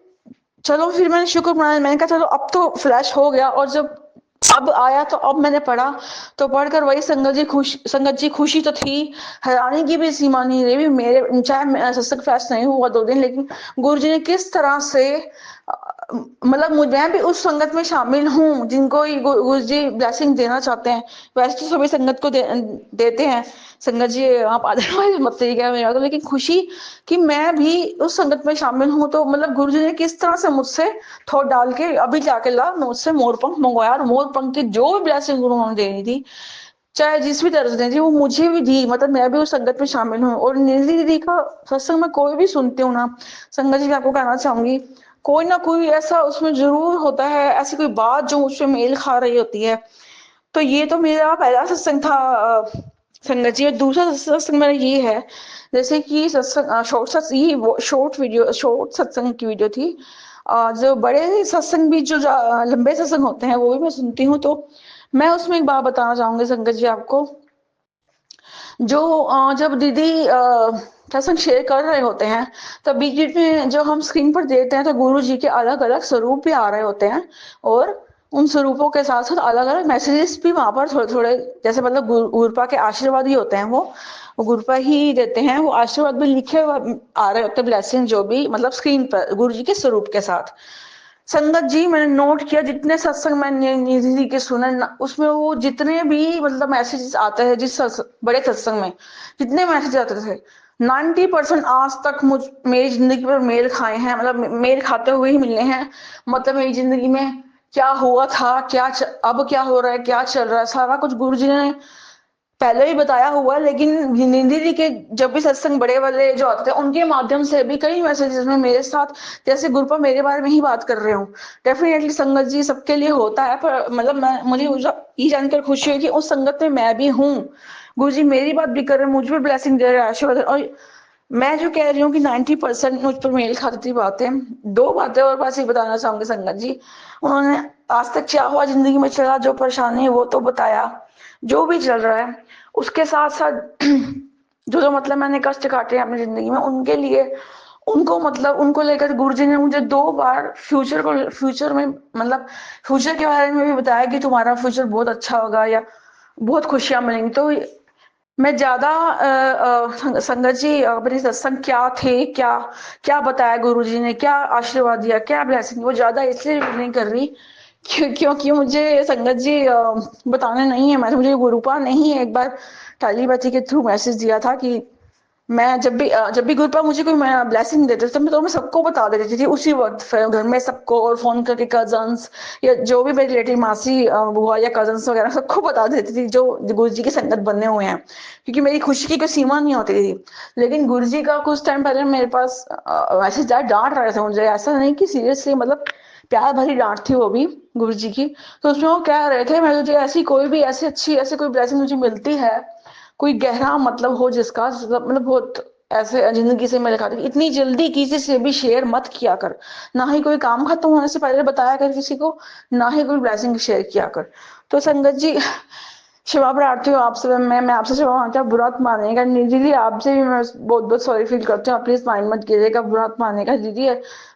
चलो, फिर मैंने शुक्र मनाया, मैंने कहा चलो अब तो फ्लैश हो गया। और जब अब आया तो अब मैंने पढ़ा, तो पढ़कर वही संगत जी खुशी तो थी, हैरानी की भी सीमा नहीं रही। मेरे चाहे सत्संग फ्लैश नहीं हुआ 2 दिन, लेकिन गुरु जी ने किस तरह से मतलब मैं भी उस संगत में शामिल हूँ जिनको गुरु जी ब्लेसिंग देना चाहते हैं। वैसे तो सभी संगत को देते हैं संगत जी, आप अदरवाइज मत करिएगा मेरा तो, लेकिन खुशी कि मैं भी उस संगत में शामिल हूँ। तो मतलब गुरु जी ने किस तरह से मुझसे थोड़ा डाल के अभी जाके ला मुझसे मोर पंख मंगवाया, और मोर पंख की जो भी ब्लेसिंग गुरु उन्होंने देनी थी, चाहे जिस भी तरह से देनी थी, वो मुझे भी दी। मतलब मैं भी उस संगत में शामिल हूँ। और निधि दीदी का सत्संग में कोई भी सुनती हूँ ना संगत जी, मैं आपको कहना चाहूंगी कोई ना कोई ऐसा उसमें जरूर होता है, ऐसी कोई बात जो उसमें मेल खा रही होती है। तो ये तो मेरा पहला सत्संग था संगत जी। और दूसरा सत्संग मेरा ये है, जैसे कि सत्संग शॉर्ट सत्संग की वीडियो थी। जो बड़े सत्संग भी जो लंबे सत्संग होते हैं वो भी मैं सुनती हूँ। तो मैं उसमें एक बात बताना चाहूंगी संगत जी आपको, जो जब दीदी सत्संग शेयर कर रहे होते हैं, तब बीच बीच में जो हम स्क्रीन पर देखते हैं तो गुरु जी के अलग अलग स्वरूप भी आ रहे होते हैं। और उन स्वरूपों के साथ साथ अलग अलग मैसेजेस भी वहां पर थोड़े थोड़े, जैसे मतलब गुरुपा के आशीर्वाद ही होते हैं वो गुरुपा ही देते हैं, वो आशीर्वाद भी लिखे हुए आ रहे होते हैं, ब्लेसिंग जो भी मतलब स्क्रीन पर गुरु जी के स्वरूप के साथ। संगत जी मैंने नोट किया जितने सत्संग मैंने निधि जी के सुने उसमें वो जितने भी मतलब मैसेजेस आते हैं, बड़े सत्संग में जितने मैसेज आते थे 90% आज तक मुझ मेरी जिंदगी पर मेल खाए हैं, मतलब मेल खाते हुए ही मिलने हैं। मतलब मेरी जिंदगी में क्या हुआ था, अब क्या हो रहा है, क्या चल रहा है, सारा कुछ गुरु जी ने पहले ही बताया हुआ है। लेकिन निंदी जी के जब भी सत्संग बड़े वाले जो आते थे उनके माध्यम से भी कई मैसेजेस में मेरे साथ, जैसे गुरुपा मेरे बारे में ही बात कर रहे हो, डेफिनेटली संगत जी सबके लिए होता है, पर मतलब मुझे ये जानकर खुशी हुई कि उस संगत में मैं भी हूँ। गुरु जी मेरी बात भी कर रहे हैं, मुझे भी ब्लेसिंग दे रहे हैं, आशीर्वाद। और मैं जो कह रही हूँ कि 90% मुझ पर मेल खाती थी बातें। 2 बातें और बस ये बताना चाहूंगी संगत जी, उन्होंने आज तक क्या हुआ जिंदगी में चला, जो परेशानी है वो तो बताया, जो भी चल रहा है उसके साथ साथ जो जो मतलब मैंने कष्ट काटे हैं अपनी जिंदगी में उनके लिए, उनको मतलब उनको लेकर गुरुजी ने मुझे 2 बार फ्यूचर में मतलब फ्यूचर के बारे में भी बताया कि तुम्हारा फ्यूचर बहुत अच्छा होगा या बहुत खुशियां मिलेंगी। तो मैं ज्यादा संगत जी अपने सत्संग क्या थे, क्या क्या बताया गुरुजी ने, क्या आशीर्वाद दिया, क्या ब्लेसिंग, वो ज्यादा इसलिए नहीं कर रही क्योंकि मुझे संगत जी बताने नहीं है। मुझे गुरुपा ने ही एक बार टाली बाती के थ्रू मैसेज दिया था कि मैं जब भी गुरुपा मुझे कोई ब्लेसिंग देते थे तो मैं सबको बता देती थी उसी वक्त, फिर घर में सबको, और फोन करके कजन्स या जो भी मेरे रिलेटिव, मासी, बुआ या कजन्स वगैरह सबको बता देती थी जो गुरु जी की संगत बनने हुए हैं, क्योंकि मेरी खुशी की कोई सीमा नहीं होती थी। लेकिन गुरु जी का कुछ टाइम पहले मेरे पास ऐसे ज्यादा डांट रहे थे मुझे, ऐसा नहीं कि सीरियसली, मतलब प्यार भरी डांट थी वो भी गुरु जी की। तो उसमें वो कह रहे थे, मैं तुझे ऐसी कोई भी ऐसी अच्छी ऐसी कोई ब्लेसिंग मुझे मिलती है, कोई गहरा मतलब हो जिसका मतलब बहुत ऐसे जिंदगी से मेरे खाते, इतनी जल्दी किसी से भी शेयर मत किया कर, ना ही कोई काम खत्म होने से पहले बताया कर किसी को, ना ही कोई ब्लेसिंग शेयर किया कर। तो संगत जी, क्षमा प्रार्थी हूँ आपसे, मैं आपसे क्षमा मांगती हूँ, बुरा मत मानिएगा। दीदी आपसे भी मैं बहुत बहुत सॉरी फील करती हूँ, आप प्लीज माइंड मत कीजिएगा, बुरा मत मानिएगा दीदी।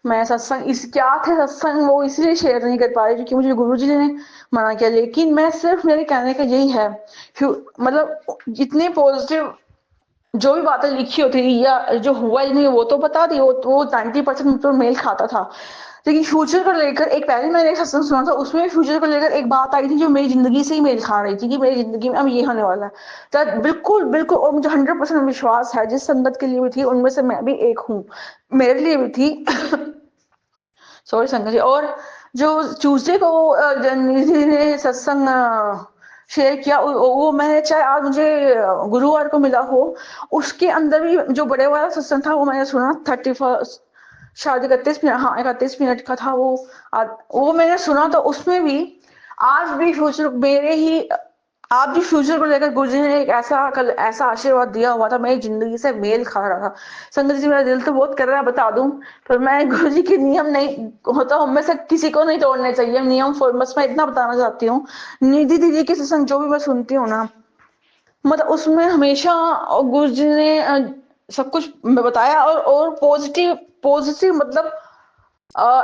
मैं सत्संग इस क्या थे सत्संग वो इसलिए शेयर नहीं कर पा रही क्योंकि मुझे गुरु जी ने मना किया। लेकिन मैं सिर्फ, मेरे कहने का यही है, मतलब जितने पॉजिटिव जो भी बातें लिखी होती थी या जो हुआ ही नहीं वो तो बता दी, वो 90% मुझ पर मेल खाता था। लेकिन फ्यूचर को लेकर, एक पहले मैंने एक सत्संग सुना था, उसमें फ्यूचर को लेकर एक बात आई थी जो मेरी जिंदगी से ही मेल खा रही थी कि मेरी जिंदगी में अब ये होने वाला है। तो बिल्कुल बिल्कुल, और मुझे 100% विश्वास है, जिस संगत के लिए भी थी उनमें से मैं भी एक हूँ, मेरे लिए भी थी। सॉरी संगत जी। और जो ट्यूसडे को निधि ने सत्संग शेयर किया, वो मैंने, चाहे आज मुझे गुरुवार को मिला हो, उसके अंदर भी जो बड़े वाला सत्संग था वो मैंने सुना, 31, शायद 31 मिनट, हाँ 31 मिनट का था वो। वो मैंने सुना, तो उसमें भी आज भी फ्यूचर मेरे ही, आप भी फ्यूचर को लेकर गुरुजी ने एक ऐसा कल ऐसा आशीर्वाद दिया हुआ था, मेरी जिंदगी से मेल खा रहा था। संगत जी, मेरा दिल तो बहुत कर रहा है बता दूं, पर मैं गुरुजी के नियम नहीं होता, हम में से किसी को नहीं तोड़ने चाहिए नियम। बस मैं इतना बताना चाहती हूँ, निधि दीदी के सत्संग जो भी मैं सुनती हूँ ना, मतलब उसमें हमेशा गुरुजी ने सब कुछ बताया, और पॉजिटिव पॉजिटिव मतलब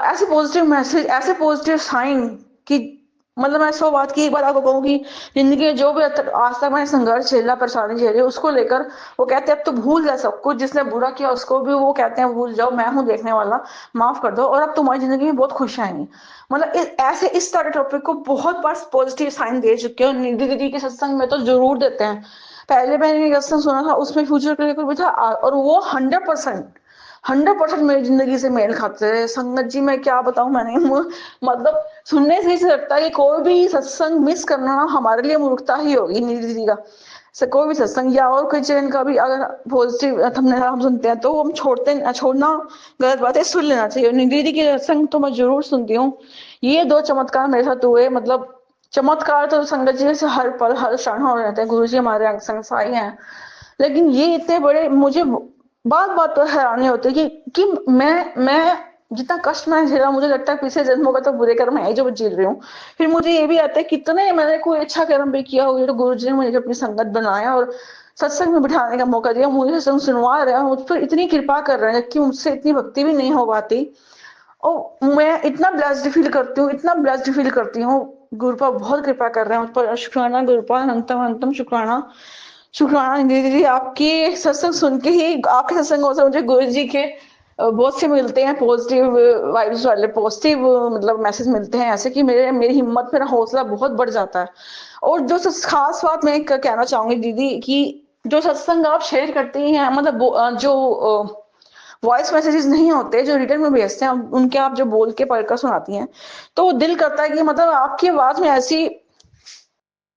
ऐसे पॉजिटिव मैसेज, ऐसे पॉजिटिव साइन कि, मतलब मैं 100 बात की एक बात आपको कहूँ कि जिंदगी में जो भी आज तक मैंने संघर्ष झेला, परेशानी झेली, उसको लेकर वो कहते हैं अब तो भूल जा सब कुछ, जिसने बुरा किया उसको भी वो कहते हैं भूल जाओ, मैं हूँ देखने वाला, माफ कर दो, और अब तुम्हारी जिंदगी में बहुत खुश आएंगी। मतलब ऐसे इस तरह टॉपिक को बहुत बार पॉजिटिव साइन दे चुके हैं, निधि दीदी के सत्संग में तो जरूर देते हैं। पहले मैंने एक सत्संग सुना था, उसमें फ्यूचर को लेकर भी था, और वो 100% मेरी जिंदगी से मेल खाते हैं। संगत जी मैं क्या बताऊं, मैंने मतलब सुनने से ही लगता है कि कोई भी सत्संग मिस करना ना हमारे लिए मूर्खता ही होगी। निधि जी का कोई भी सत्संग या और कोई चैनल का भी अगर पॉजिटिव थंबनेल हम सुनते हैं तो हम छोड़ना गलत बात है, सुन लेना चाहिए। निधि जी के सत्संग तो मैं जरूर सुनती हूँ। ये 2 चमत्कार मेरे साथ हुए, मतलब चमत्कार तो संगत जी से हर पल हर क्षण हो रहते हैं, गुरु जी हमारे अंग संग साई हैं। लेकिन ये इतने बड़े, मुझे बात बात पर हैरानी होती है कि मैं जितना कष्ट मैं झेला, मुझे लगता है पिछले जन्मों का तो बुरे कर्म है जो झेल रही हूँ। फिर मुझे ये भी आता है कितने मैंने कोई अच्छा कर्म भी किया हो, तो गुरु जी ने मुझे अपनी संगत बनाया और सत्संग में बिठाने का मौका दिया, मुझे सत्संग सुनवा रहे हैं, मुझ पर इतनी कृपा कर रहे हैं कि मुझसे इतनी भक्ति भी नहीं हो पाती। और मैं इतना ब्लेस्ड फील करती हूँ, इतना ब्लेस्ड फील करती हूँ। गुरुपा बहुत कृपा कर रहे हैं मुझ पर, शुक्राना गुरुपा, अनंतम अनंतम शुक्राना। शुक्राना दीदी जी, आपकी सत्संग सुन के ही, आपके सत्संगों से मुझे गुरु जी के बहुत से मिलते हैं पॉजिटिव वाइब्स वाले, पॉजिटिव मतलब मैसेज मिलते हैं ऐसे कि मेरी हिम्मत, मेरा हौसला बहुत बढ़ जाता है। और जो खास बात मैं कहना चाहूंगी दीदी कि जो सत्संग आप शेयर करती हैं, मतलब जो वॉइस मैसेजेस नहीं होते जो रिटर्न में भेजते हैं, उनके आप जो बोल के पढ़कर सुनाती हैं, तो दिल करता है कि मतलब आपकी आवाज में ऐसी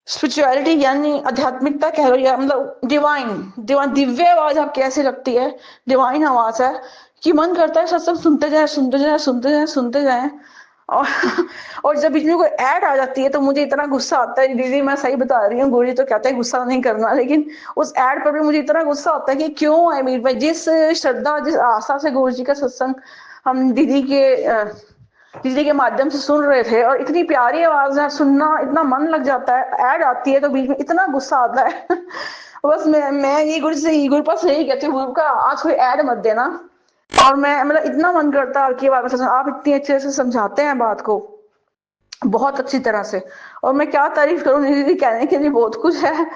स्पिरिचुअलिटी यानी आध्यात्मिकता कह लो, या मतलब डिवाइन दिव्य आवाज आप कैसे लगती है, डिवाइन आवाज है कि मन करता है सत्संग सुनते जाए सुनते जाए सुनते जाए सुनते जाए। और और जब बीच में कोई ऐड आ जाती है तो मुझे इतना गुस्सा आता है दीदी, मैं सही बता रही हूँ, गुरु जी तो कहते हैं गुस्सा नहीं करना, लेकिन उस ऐड पर भी मुझे इतना गुस्सा आता है कि क्यों, आई मीन भाई जिस श्रद्धा जिस आस्था से गुरु जी का सत्संग हम दीदी के माध्यम से सुन रहे थे, और इतनी प्यारी आवाज है, सुनना इतना मन लग जाता है, ऐड आती है तो बीच में इतना गुस्सा आता है। बस मैं ये गुरु पास यही कहती हूँ, गुरु का आज कोई ऐड मत देना। और मैं मतलब इतना मन करता है आपकी बात में, आप इतनी अच्छे से समझाते हैं बात को बहुत अच्छी तरह से, और मैं क्या तारीफ करूं, दीदी कहने के लिए बहुत कुछ है।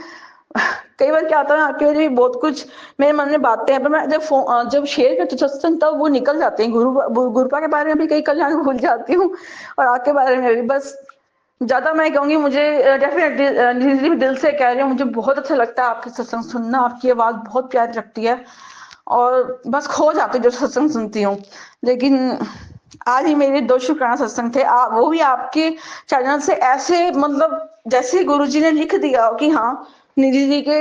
कई बार क्या होता है आपके लिए बहुत कुछ मेरे मन में बातें हैं, पर मैं जब शेयर करती हूँ सत्संग तब वो निकल जाते हैं। गुरुपा के बारे में भी कई कल्याण भूल जाती हूँ, और आपके बारे में भी। बस ज्यादा मैं कहूंगी, मुझे डेफिनेटली दिल से कह रही हूँ, मुझे बहुत अच्छा लगता है आपके सत्संग सुनना, आपकी आवाज बहुत प्यारी लगती है और बस खो जाती हूँ जब सत्संग सुनती हूँ। लेकिन आज ही मेरे 2 शुक्राना सत्संग थे, वो भी आपके चैनल से, ऐसे मतलब जैसे गुरुजी ने लिख दिया हो कि हाँ, निधि जी के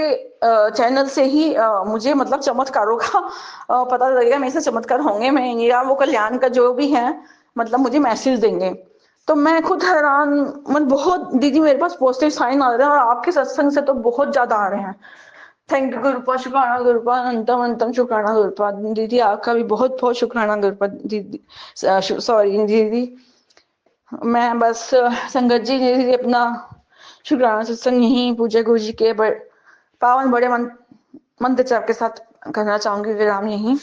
चैनल से ही मुझे मतलब चमत्कारों का पता लगेगा, मेरे से चमत्कार होंगे, मैं या वो कल्याण का जो भी है मतलब मुझे मैसेज देंगे। तो मैं खुद हैरान, मन बहुत दीदी मेरे पास पॉजिटिव साइन आ रहे हैं और आपके सत्संग से तो बहुत ज्यादा आ रहे हैं। थैंक यू गुरुपा, शुक्राना गुरुपा, अनंतम अनंतम शुक्राना गुरुपा। दीदी आपका भी बहुत बहुत शुक्राना गुरुपा दीदी, सॉरी दीदी। मैं बस संगत जी दीदी अपना शुक्राना सत्संग यहीं पूज्य गुरु जी के पावन बड़े मंत्र जाप के साथ करना चाहूंगी विराम यहीं।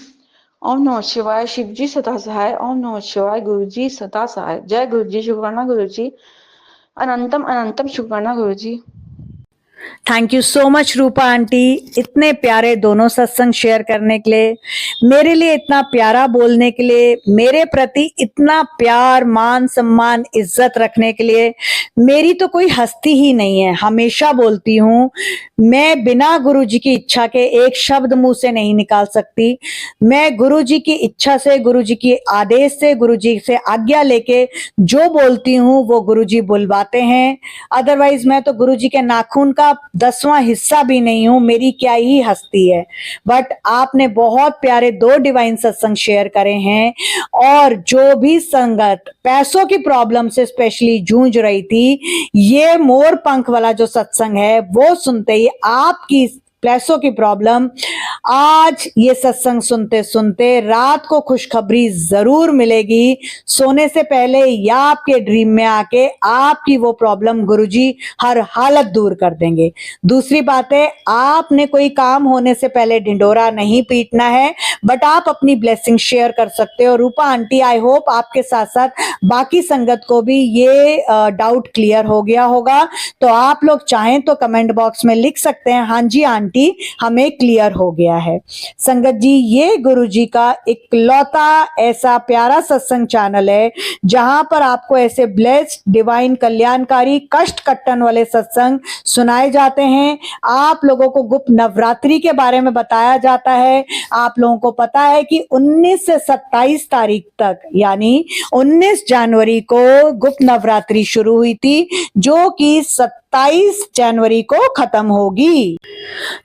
ओम नमः शिवाय, शिव जी सदा सहाय। ओम नमः शिवाय, गुरु जी सदा सहाय। जय गुरु जी, शुक्राना गुरु जी, अनंतम अनंतम शुक्राना गुरु जी। Thank you so much Rupa aunty, इतने प्यारे दोनों सत्संग शेयर करने के लिए, मेरे लिए इतना प्यारा बोलने के लिए, मेरे प्रति इतना प्यार मान सम्मान इज्जत रखने के लिए। मेरी तो कोई हस्ती ही नहीं है, हमेशा बोलती हूँ, मैं बिना गुरु जी की इच्छा के एक शब्द मुंह से नहीं निकाल सकती। मैं गुरु जी की इच्छा से, गुरु जी की आदेश से, गुरु जी से आज्ञा लेके जो बोलती हूँ वो गुरु जी बुलवाते हैं। अदरवाइज मैं तो गुरु जी के नाखून का 10वां हिस्सा भी नहीं हूं, मेरी क्या ही हस्ती है। बट आपने बहुत प्यारे 2 डिवाइन सत्संग शेयर करे हैं और जो भी संगत पैसों की प्रॉब्लम से स्पेशली जूझ रही थी, ये मोर पंख वाला जो सत्संग है वो सुनते ही आपकी पैसों की प्रॉब्लम आज ये सत्संग सुनते सुनते रात को खुशखबरी जरूर मिलेगी। सोने से पहले या आपके ड्रीम में आके आपकी वो प्रॉब्लम गुरुजी हर हालत दूर कर देंगे। दूसरी बात है, आपने कोई काम होने से पहले ढिंडोरा नहीं पीटना है, बट आप अपनी ब्लेसिंग शेयर कर सकते हो। रूपा आंटी, आई होप आपके साथ साथ बाकी संगत को भी ये डाउट क्लियर हो गया होगा। तो आप लोग चाहें तो कमेंट बॉक्स में लिख सकते हैं, हाँ जी आंटी हमें क्लियर हो गया है। संगत जी, ये गुरुजी का इकलौता ऐसा प्यारा सत्संग चैनल है जहां पर आपको ऐसे ब्लेस्ड डिवाइन कल्याणकारी कष्ट कट्टन वाले सत्संग सुनाए जाते हैं। आप लोगों को गुप्त नवरात्रि के बारे में बताया जाता है। आप लोगों को पता है कि 19 से 27 तारीख तक यानी 19 जनवरी को गुप्त नवरात्रि शुरू हुई थी, जो कि 27 जनवरी को खत्म होगी।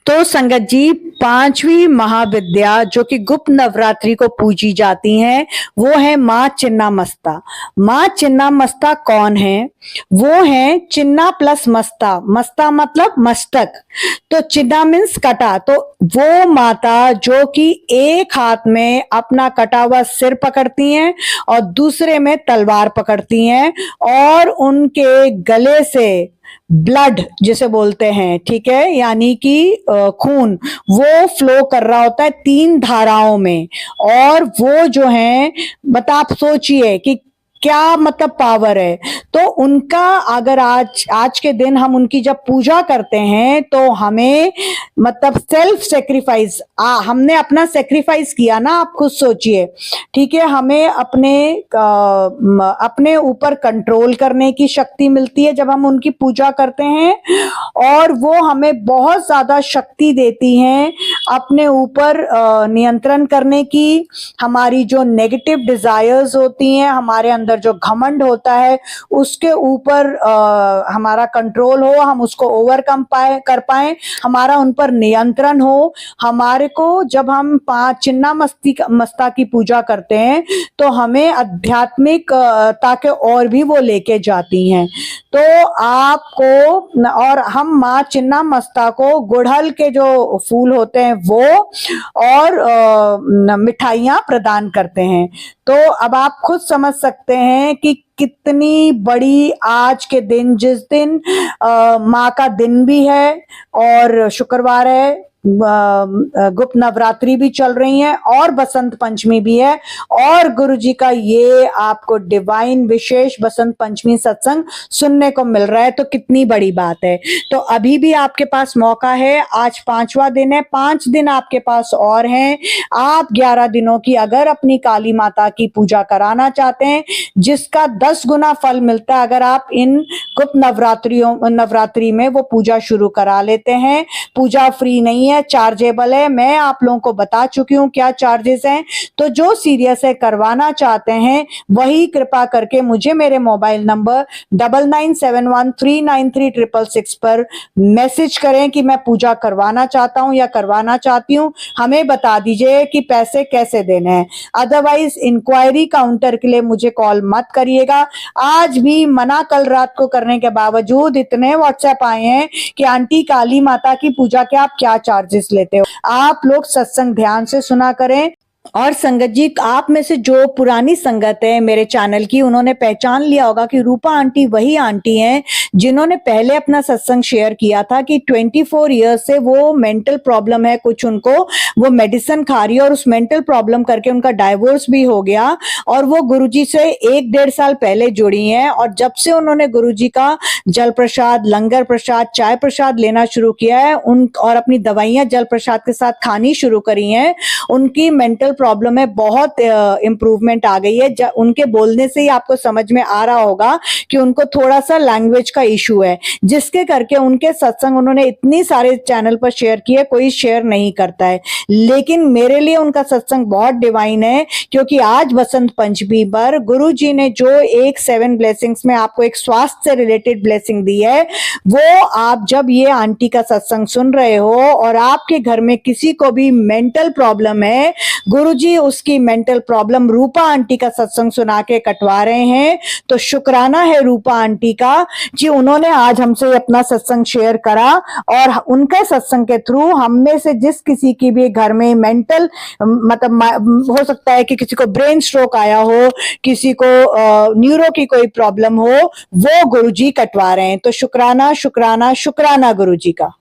तो संगत जी, 5वीं महाविद्या जो कि गुप्त नवरात्रि को पूजी जाती हैं, वो है माँ चिन्नामस्ता। माँ चिन्नामस्ता कौन है? वो है चिन्ना प्लस मस्ता। मस्ता मतलब मस्तक, तो चिन्ना मीन्स कटा। तो वो माता जो कि एक हाथ में अपना कटा हुआ सिर पकड़ती हैं और दूसरे में तलवार पकड़ती हैं और उनके गले से ब्लड जिसे बोलते हैं, ठीक है, यानी कि खून वो फ्लो कर रहा होता है 3 धाराओं में। और वो जो है, बता आप सोचिए कि क्या मतलब पावर है। तो उनका अगर आज के दिन हम उनकी जब पूजा करते हैं तो हमें मतलब सेल्फ सेक्रीफाइस, हमने अपना सेक्रीफाइस किया ना, आप खुद सोचिए, ठीक है। हमें अपने ऊपर कंट्रोल करने की शक्ति मिलती है जब हम उनकी पूजा करते हैं, और वो हमें बहुत ज्यादा शक्ति देती हैं अपने ऊपर नियंत्रण करने की। हमारी जो नेगेटिव डिजायर्स होती हैं, हमारे अंदर जो घमंड होता है, उसके ऊपर हमारा कंट्रोल हो, हम उसको ओवरकम कर पाए, हमारा उन पर नियंत्रण हो। हमारे को जब हम 5 चिन्नामस्ता की पूजा करते हैं तो हमें आध्यात्मिक ताकि और भी वो लेके जाती हैं। तो आपको, और हम माँ चिन्नामस्ता को गुड़हल के जो फूल होते हैं वो और मिठाइयाँ प्रदान करते हैं। तो अब आप खुद समझ सकते हैं कि कितनी बड़ी आज के दिन, जिस दिन माँ का दिन भी है और शुक्रवार है, गुप्त नवरात्रि भी चल रही है और बसंत पंचमी भी है, और गुरुजी का ये आपको डिवाइन विशेष बसंत पंचमी सत्संग सुनने को मिल रहा है, तो कितनी बड़ी बात है। तो अभी भी आपके पास मौका है, आज 5वां दिन है, 5 दिन आपके पास और हैं। आप 11 दिनों की अगर अपनी काली माता की पूजा कराना चाहते हैं, जिसका 10 गुना फल मिलता है अगर आप इन गुप्त नवरात्रि में वो पूजा शुरू करा लेते हैं। पूजा फ्री नहीं है, चार्जेबल है। मैं आप लोगों को बता चुकी हूँ क्या चार्जेस हैं। तो जो सीरियस है, करवाना चाहते हैं, वही कृपा करके मुझे मेरे मोबाइल नंबर 9971393666 पर मैसेज करें कि मैं पूजा करवाना चाहता हूं या करवाना चाहती हूं। हमें बता दीजिए कि पैसे कैसे देने हैं। अदरवाइज इंक्वायरी काउंटर के लिए मुझे कॉल मत करिएगा। आज भी मना कल रात को करने के बावजूद इतने व्हाट्सएप आए हैं कि आंटी काली माता की पूजा के आप क्या चार्जेस लेते हो। आप लोग सत्संग ध्यान से सुना करें। और संगत जी, आप में से जो पुरानी संगत है मेरे चैनल की, उन्होंने पहचान लिया होगा कि रूपा आंटी वही आंटी हैं जिन्होंने पहले अपना सत्संग शेयर किया था कि 24 ईयर्स से वो मेंटल प्रॉब्लम है कुछ उनको, वो मेडिसिन खा रही है और उस मेंटल प्रॉब्लम करके उनका डाइवोर्स भी हो गया और वो गुरुजी से 1-1.5 साल पहले जुड़ी हैं। और जब से उन्होंने गुरुजी का जल प्रसाद, लंगर प्रसाद, चाय प्रसाद लेना शुरू किया है और अपनी दवाइयां जल प्रसाद के साथ खानी शुरू करी हैं, उनकी मेंटल प्रॉब्लम में बहुत इंप्रूवमेंट आ गई है। उनके बोलने से ही आपको समझ में आ रहा होगा कि उनको थोड़ा सा लैंग्वेज का इशू है, जिसके करके उनके सत्संग उन्होंने इतनी सारे चैनल पर शेयर किए, कोई शेयर नहीं करता है। लेकिन मेरे लिए उनका सत्संग बहुत डिवाइन है, क्योंकि आज बसंत पंचमी पर गुरुजी ने जो 7 ब्लेसिंग्स में आपको एक स्वास्थ्य से रिलेटेड ब्लेसिंग दी है, वो आप जब ये आंटी का सत्संग सुन रहे हो और आपके घर में किसी को भी मेंटल प्रॉब्लम है, गुरुजी उसकी मेंटल प्रॉब्लम रूपा आंटी का सत्संग सुना के कटवा रहे हैं। तो शुक्राना है रूपा आंटी का कि उन्होंने आज हमसे अपना सत्संग शेयर करा और उनके सत्संग के थ्रू हम में से जिस किसी की भी घर में मेंटल मतलब हो सकता है कि किसी को ब्रेन स्ट्रोक आया हो, किसी को न्यूरो की कोई प्रॉब्लम हो, वो गुरुजी कटवा रहे हैं। तो शुक्राना शुक्राना शुक्राना गुरुजी का।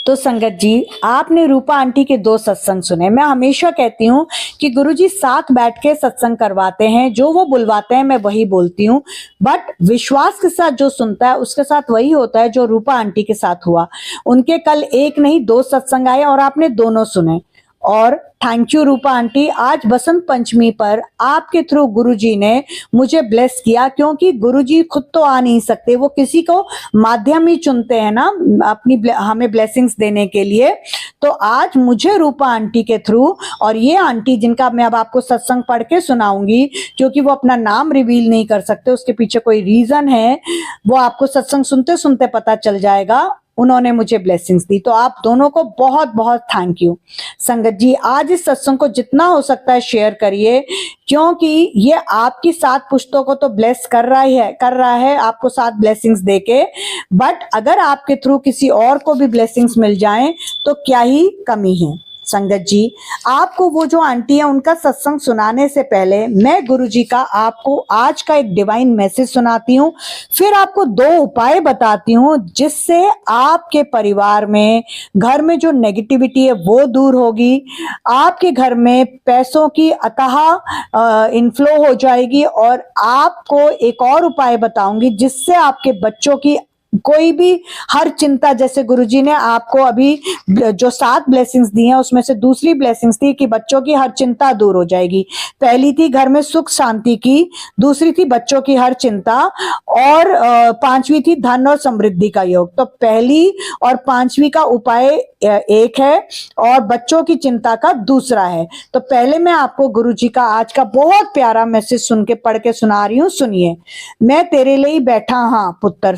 तो संगत जी, आपने रूपा आंटी के 2 सत्संग सुने। मैं हमेशा कहती हूँ कि गुरुजी साथ बैठ के सत्संग करवाते हैं, जो वो बुलवाते हैं मैं वही बोलती हूँ, बट विश्वास के साथ जो सुनता है उसके साथ वही होता है जो रूपा आंटी के साथ हुआ। उनके कल 1 नहीं 2 सत्संग आए और आपने दोनों सुने। और थैंक यू रूपा आंटी, आज बसंत पंचमी पर आपके थ्रू गुरुजी ने मुझे ब्लेस किया, क्योंकि गुरुजी खुद तो आ नहीं सकते, वो किसी को माध्यम ही चुनते हैं ना अपनी हमें ब्लेसिंग्स देने के लिए। तो आज मुझे रूपा आंटी के थ्रू, और ये आंटी जिनका मैं अब आपको सत्संग पढ़ के सुनाऊंगी, क्योंकि वो अपना नाम रिवील नहीं कर सकते, उसके पीछे कोई रीजन है, वो आपको सत्संग सुनते सुनते पता चल जाएगा। उन्होंने मुझे ब्लेसिंग्स दी, तो आप दोनों को बहुत बहुत थैंक यू। संगत जी, आज इस सत्संग को जितना हो सकता है शेयर करिए, क्योंकि ये आपकी 7 पुश्तों को तो ब्लेस कर रहा है आपको 7 ब्लेसिंग्स देके, बट अगर आपके थ्रू किसी और को भी ब्लेसिंग्स मिल जाएं तो क्या ही कमी है। संगत जी, आपको वो जो आंटी है उनका सत्संग सुनाने से पहले मैं गुरुजी का आपको आज का एक डिवाइन मैसेज सुनाती हूँ, फिर आपको 2 उपाय बताती हूँ जिससे आपके परिवार में, घर में जो नेगेटिविटी है वो दूर होगी, आपके घर में पैसों की अथाह इनफ्लो हो जाएगी। और आपको एक और उपाय बताऊंगी जिससे आपके बच्चों की कोई भी हर चिंता, जैसे गुरुजी ने आपको अभी जो 7 ब्लेसिंग्स दी हैं उसमें से दूसरी ब्लेसिंग्स थी कि बच्चों की हर चिंता दूर हो जाएगी। पहली थी घर में सुख शांति की, दूसरी थी बच्चों की हर चिंता, और 5वीं थी धन और समृद्धि का योग। तो पहली और 5वीं का उपाय एक है और बच्चों की चिंता का दूसरा है। तो पहले मैं आपको गुरुजी का आज का बहुत प्यारा मैसेज सुन के पढ़ के सुना रही हूँ, सुनिए। मैं तेरे लिए बैठा हाँ पुत्र,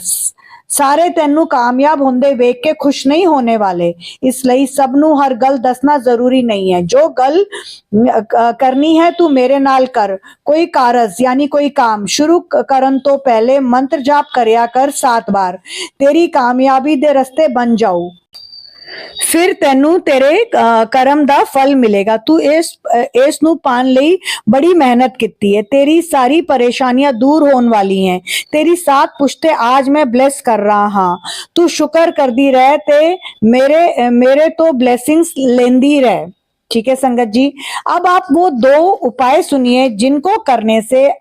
ਸਾਰੇ ਤੈਨੂੰ ਕਾਮਯਾਬ ਹੁੰਦੇ ਵੇਖ ਕੇ ਖੁਸ਼ ਨਹੀਂ ਹੋਣੇ ਵਾਲੇ, ਇਸ ਲਈ ਸਭ ਨੂੰ ਹਰ ਗੱਲ ਦੱਸਣਾ ਜ਼ਰੂਰੀ ਨਹੀਂ ਹੈ। ਜੋ ਗੱਲ ਕਰਨੀ ਹੈ ਤੂੰ ਮੇਰੇ ਨਾਲ ਕਰ। ਕੋਈ ਕਾਰਜ यानी कोई काम शुरू ਕਰਨ ਤੋਂ ਪਹਿਲੇ ਮੰਤਰ ਜਾਪ ਕਰਿਆ ਕਰ 7 बार। तेरी कामयाबी ਦੇ ਰਸਤੇ ਬਣ ਜਾਊ, फिर तेनू तेरे कर्म दा फल मिलेगा। तू इस नू पान लई बड़ी मेहनत की है, तेरी सारी परेशानियां दूर होने वाली हैं, तेरी 7 पुश्ते आज मैं ब्लेस कर रहा हाँ। तू शुक्र कर दी रह ते मेरे तो ब्लेसिंग्स लेंदी रह। ठीक है संगत जी, अब आप वो 2 उपाय सुनिए जिनको करने से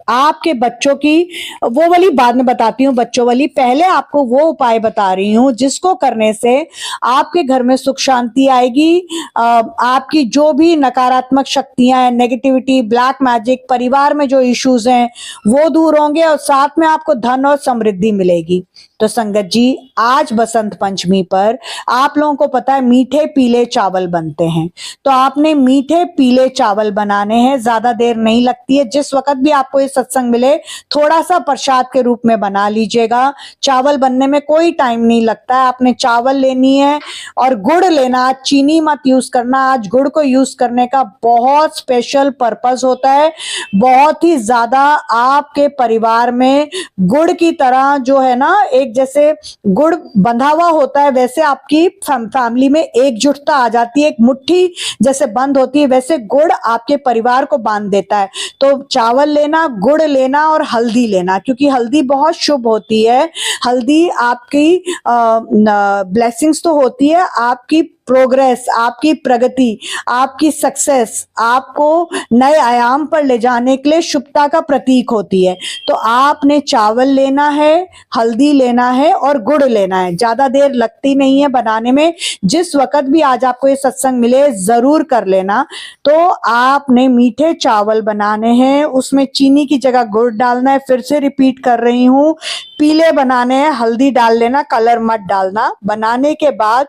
आपके बच्चों की वो वाली बाद में बताती हूँ, बच्चों वाली, पहले आपको वो उपाय बता रही हूँ जिसको करने से आपके घर में सुख शांति आएगी। आपकी जो भी नकारात्मक शक्तियां हैं, नेगेटिविटी, ब्लैक मैजिक, परिवार में जो इश्यूज हैं वो दूर होंगे और साथ में आपको धन और समृद्धि मिलेगी। तो संगत जी, आज बसंत पंचमी पर आप लोगों को पता है मीठे पीले चावल बनते हैं, तो आपने मीठे पीले चावल बनाने हैं। ज्यादा देर नहीं लगती है, जिस वक्त भी आपको ये सत्संग मिले थोड़ा सा प्रसाद के रूप में बना लीजिएगा। चावल बनने में कोई टाइम नहीं लगता है। आपने चावल लेनी है और गुड़ लेना, आज चीनी मत यूज करना। आज गुड़ को यूज करने का बहुत स्पेशल पर्पस होता है। बहुत ही ज्यादा आपके परिवार में गुड़ की तरह जो है ना, एक जैसे गुड़ बंधा हुआ होता है वैसे आपकी फैमिली में एकजुटता आ जाती है, एक मुट्ठी जैसे बंद होती है वैसे गुड़ आपके परिवार को बांध देता है। तो चावल लेना, गुड़ लेना और हल्दी लेना, क्योंकि हल्दी बहुत शुभ होती है। हल्दी आपकी ब्लेसिंग्स तो होती है, आपकी प्रोग्रेस, आपकी प्रगति, आपकी सक्सेस, आपको नए आयाम पर ले जाने के लिए शुभता का प्रतीक होती है। तो आपने चावल लेना है, हल्दी लेना है और गुड़ लेना है। ज्यादा देर लगती नहीं है बनाने में। जिस वक्त भी आज आपको ये सत्संग मिले जरूर कर लेना। तो आपने मीठे चावल बनाने हैं, उसमें चीनी की जगह गुड़ डालना है। फिर से रिपीट कर रही हूँ, पीले बनाने हैं, हल्दी डाल लेना, कलर मत डालना। बनाने के बाद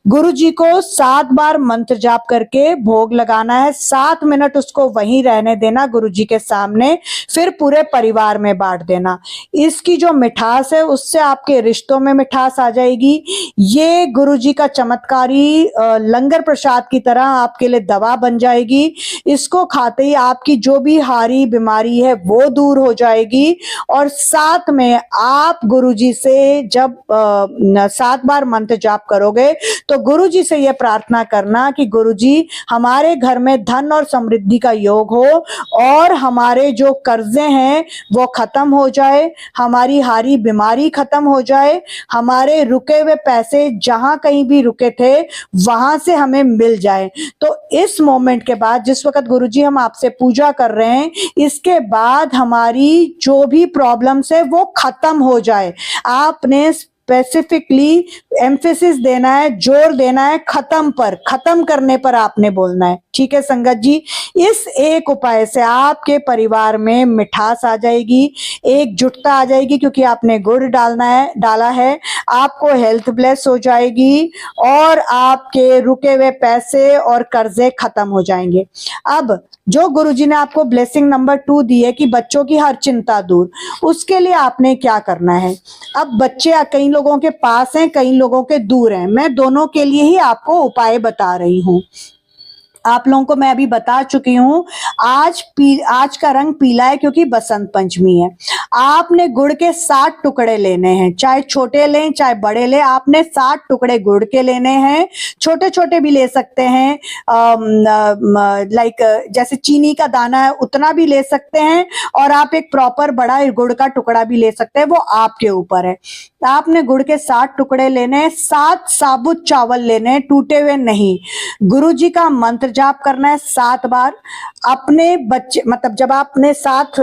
गुरु जी को 7 बार मंत्र जाप करके भोग लगाना है। 7 मिनट उसको वहीं रहने देना गुरु जी के सामने, फिर पूरे परिवार में बांट देना। इसकी जो मिठास है उससे आपके रिश्तों में मिठास आ जाएगी। ये गुरु जी का चमत्कारी लंगर प्रसाद की तरह आपके लिए दवा बन जाएगी। इसको खाते ही आपकी जो भी हारी बीमारी है वो दूर हो जाएगी। और साथ में आप गुरु जी से जब 7 बार मंत्र जाप करोगे तो गुरु जी से यह प्रार्थना करना कि गुरु जी हमारे घर में धन और समृद्धि का योग हो और हमारे जो कर्जे हैं वो खत्म हो जाए, हमारी हारी बीमारी खत्म हो जाए, हमारे रुके हुए पैसे जहां कहीं भी रुके थे वहां से हमें मिल जाए। तो इस मोमेंट के बाद, जिस वक्त गुरु जी हम आपसे पूजा कर रहे हैं, इसके बाद हमारी जो भी प्रॉब्लम्स है वो खत्म हो जाए। आपने स्पेसिफिकली एम्फेसिस देना है, जोर देना है खत्म पर, खत्म करने पर आपने बोलना है। ठीक है संगत जी, इस एक उपाय से आपके परिवार में मिठास आ जाएगी, एकजुटता आ जाएगी, क्योंकि आपने गुड़ डाला है। आपको हेल्थ ब्लेस हो जाएगी और आपके रुके हुए पैसे और कर्जे खत्म हो जाएंगे। अब जो गुरुजी ने आपको ब्लेसिंग नंबर 2 दी है कि बच्चों की हर चिंता दूर, उसके लिए आपने क्या करना है। अब बच्चे कई लोगों के पास हैं, कई लोगों के दूर हैं। मैं दोनों के लिए ही आपको उपाय बता रही हूँ। आप लोगों को मैं अभी बता चुकी हूँ। आज का रंग पीला है क्योंकि बसंत पंचमी है। आपने गुड़ के 7 टुकड़े लेने हैं, चाहे छोटे लें चाहे बड़े लें। आपने 7 टुकड़े गुड़ के लेने हैं, छोटे छोटे भी ले सकते हैं, लाइक जैसे चीनी का दाना है उतना भी ले सकते हैं, और आप एक प्रॉपर बड़ा गुड़ का टुकड़ा भी ले सकते हैं, वो आपके ऊपर है। आपने गुड़ के 7 टुकड़े लेने हैं, 7 साबुत चावल लेने हैं, टूटे हुए नहीं। गुरु जी का मंत्र जाप करना है 7 बार। अपने बच्चे, मतलब जब आपने 7,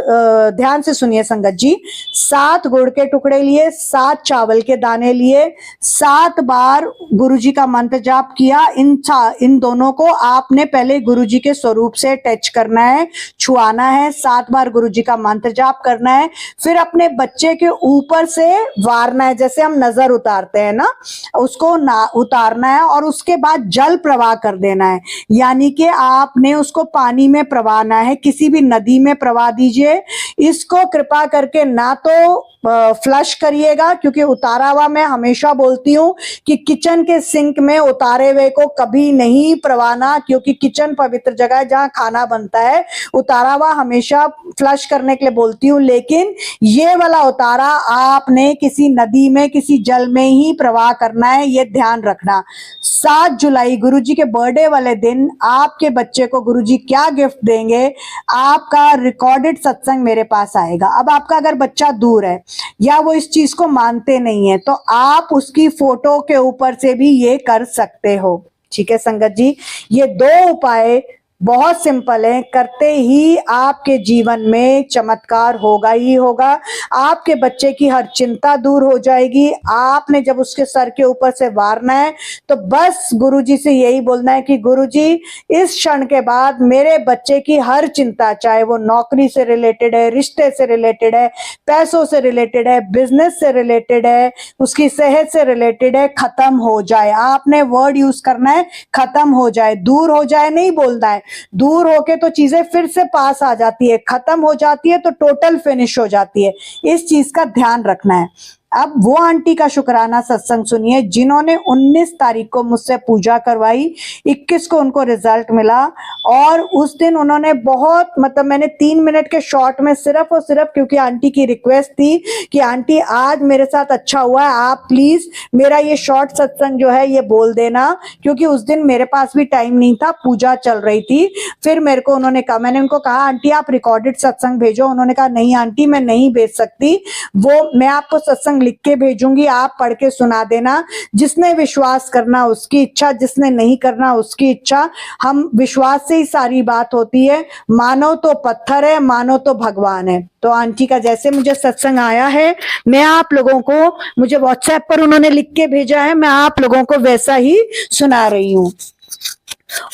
ध्यान से सुनिए संगत जी, 7 गुड़ के टुकड़े लिए, 7 चावल के दाने लिए, 7 बार गुरुजी का मंत्र जाप किया। इन दोनों को आपने पहले गुरुजी के स्वरूप से टच करना है, छुआना है। 7 बार गुरुजी का मंत्र जाप करना है, फिर अपने बच्चे के ऊपर से वारना है, जैसे हम नजर उतारते हैं ना, उसको उतारना है, और उसके बाद जल प्रवाह कर देना है। यानी कि आपने उसको पानी में प्रवाहना है, किसी भी नदी में प्रवाह दीजिए। इसको कृपा करके ना तो फ्लश करिएगा, क्योंकि उतारा हुआ, मैं हमेशा बोलती हूँ कि किचन के सिंक में उतारे हुए को कभी नहीं प्रवाहना, क्योंकि किचन पवित्र जगह है जहाँ खाना बनता है। उतारा हुआ हमेशा फ्लश करने के लिए बोलती हूँ, लेकिन ये वाला उतारा आपने किसी नदी में, किसी जल में ही प्रवाह करना है, ये ध्यान रखना। 7 जुलाई गुरुजी के बर्थडे वाले दिन आपके बच्चे को गुरुजी क्या गिफ्ट देंगे, आपका रिकॉर्डेड सत्संग मेरे पास आएगा। अब आपका अगर बच्चा दूर है या वो इस चीज को मानते नहीं है, तो आप उसकी फोटो के ऊपर से भी ये कर सकते हो। ठीक है संगत जी, ये 2 उपाय बहुत सिंपल है, करते ही आपके जीवन में चमत्कार होगा ही होगा। आपके बच्चे की हर चिंता दूर हो जाएगी। आपने जब उसके सर के ऊपर से वारना है तो बस गुरुजी से यही बोलना है कि गुरुजी इस क्षण के बाद मेरे बच्चे की हर चिंता, चाहे वो नौकरी से रिलेटेड है, रिश्ते से रिलेटेड है, पैसों से रिलेटेड है, बिजनेस से रिलेटेड है, उसकी सेहत से रिलेटेड है, खत्म हो जाए। आपने वर्ड यूज करना है, खत्म हो जाए। दूर हो जाए नहीं बोलना है। दूर होके तो चीजें फिर से पास आ जाती है, खत्म हो जाती है तो टोटल फिनिश हो जाती है। इस चीज का ध्यान रखना है। अब वो आंटी का शुक्राना सत्संग सुनिए जिन्होंने 19 तारीख को मुझसे पूजा करवाई, 21 को उनको रिजल्ट मिला और उस दिन उन्होंने बहुत, मतलब मैंने 3 मिनट के शॉर्ट में सिर्फ और सिर्फ, क्योंकि आंटी की रिक्वेस्ट थी कि आंटी आज मेरे साथ अच्छा हुआ है, आप प्लीज मेरा ये शॉर्ट सत्संग जो है ये बोल देना, क्योंकि उस दिन मेरे पास भी टाइम नहीं था, पूजा चल रही थी। फिर मेरे को उन्होंने कहा, मैंने उनको कहा आंटी आप रिकॉर्डेड सत्संग भेजो। उन्होंने कहा नहीं आंटी मैं नहीं भेज सकती, वो मैं आपको सत्संग लिख के भेजूंगी, आप पढ़ के सुना देना। जिसने विश्वास करना उसकी इच्छा, जिसने नहीं करना उसकी इच्छा। हम विश्वास से ही सारी बात होती है। मानो तो पत्थर है, मानो तो भगवान है। तो आंटी का जैसे मुझे सत्संग आया है, मैं आप लोगों को, मुझे व्हाट्सएप पर उन्होंने लिख के भेजा है, मैं आप लोगों को वैसा ही सुना रही हूँ।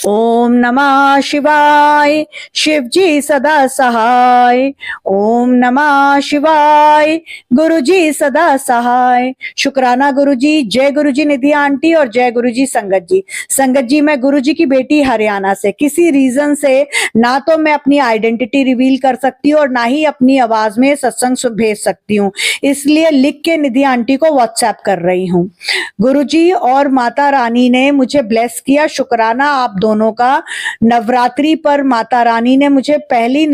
ओम नमः शिवाय, शिव जी सदा सहाय। ओम नमः शिवाय, गुरु जी सदा सहाय। शुक्राना गुरु जी, जय गुरु जी निधि आंटी और जय गुरु जी संगत जी। संगत जी मैं गुरु जी की बेटी हरियाणा से, किसी रीजन से ना तो मैं अपनी आइडेंटिटी रिवील कर सकती हूँ और ना ही अपनी आवाज में सत्संग भेज सकती हूँ, इसलिए लिख के निधि आंटी को व्हाट्सएप कर रही हूँ। गुरु जी और माता रानी ने मुझे ब्लेस किया, शुक्राना आप दोनों का। नवरात्रि पर माता रानी ने मुझे पहली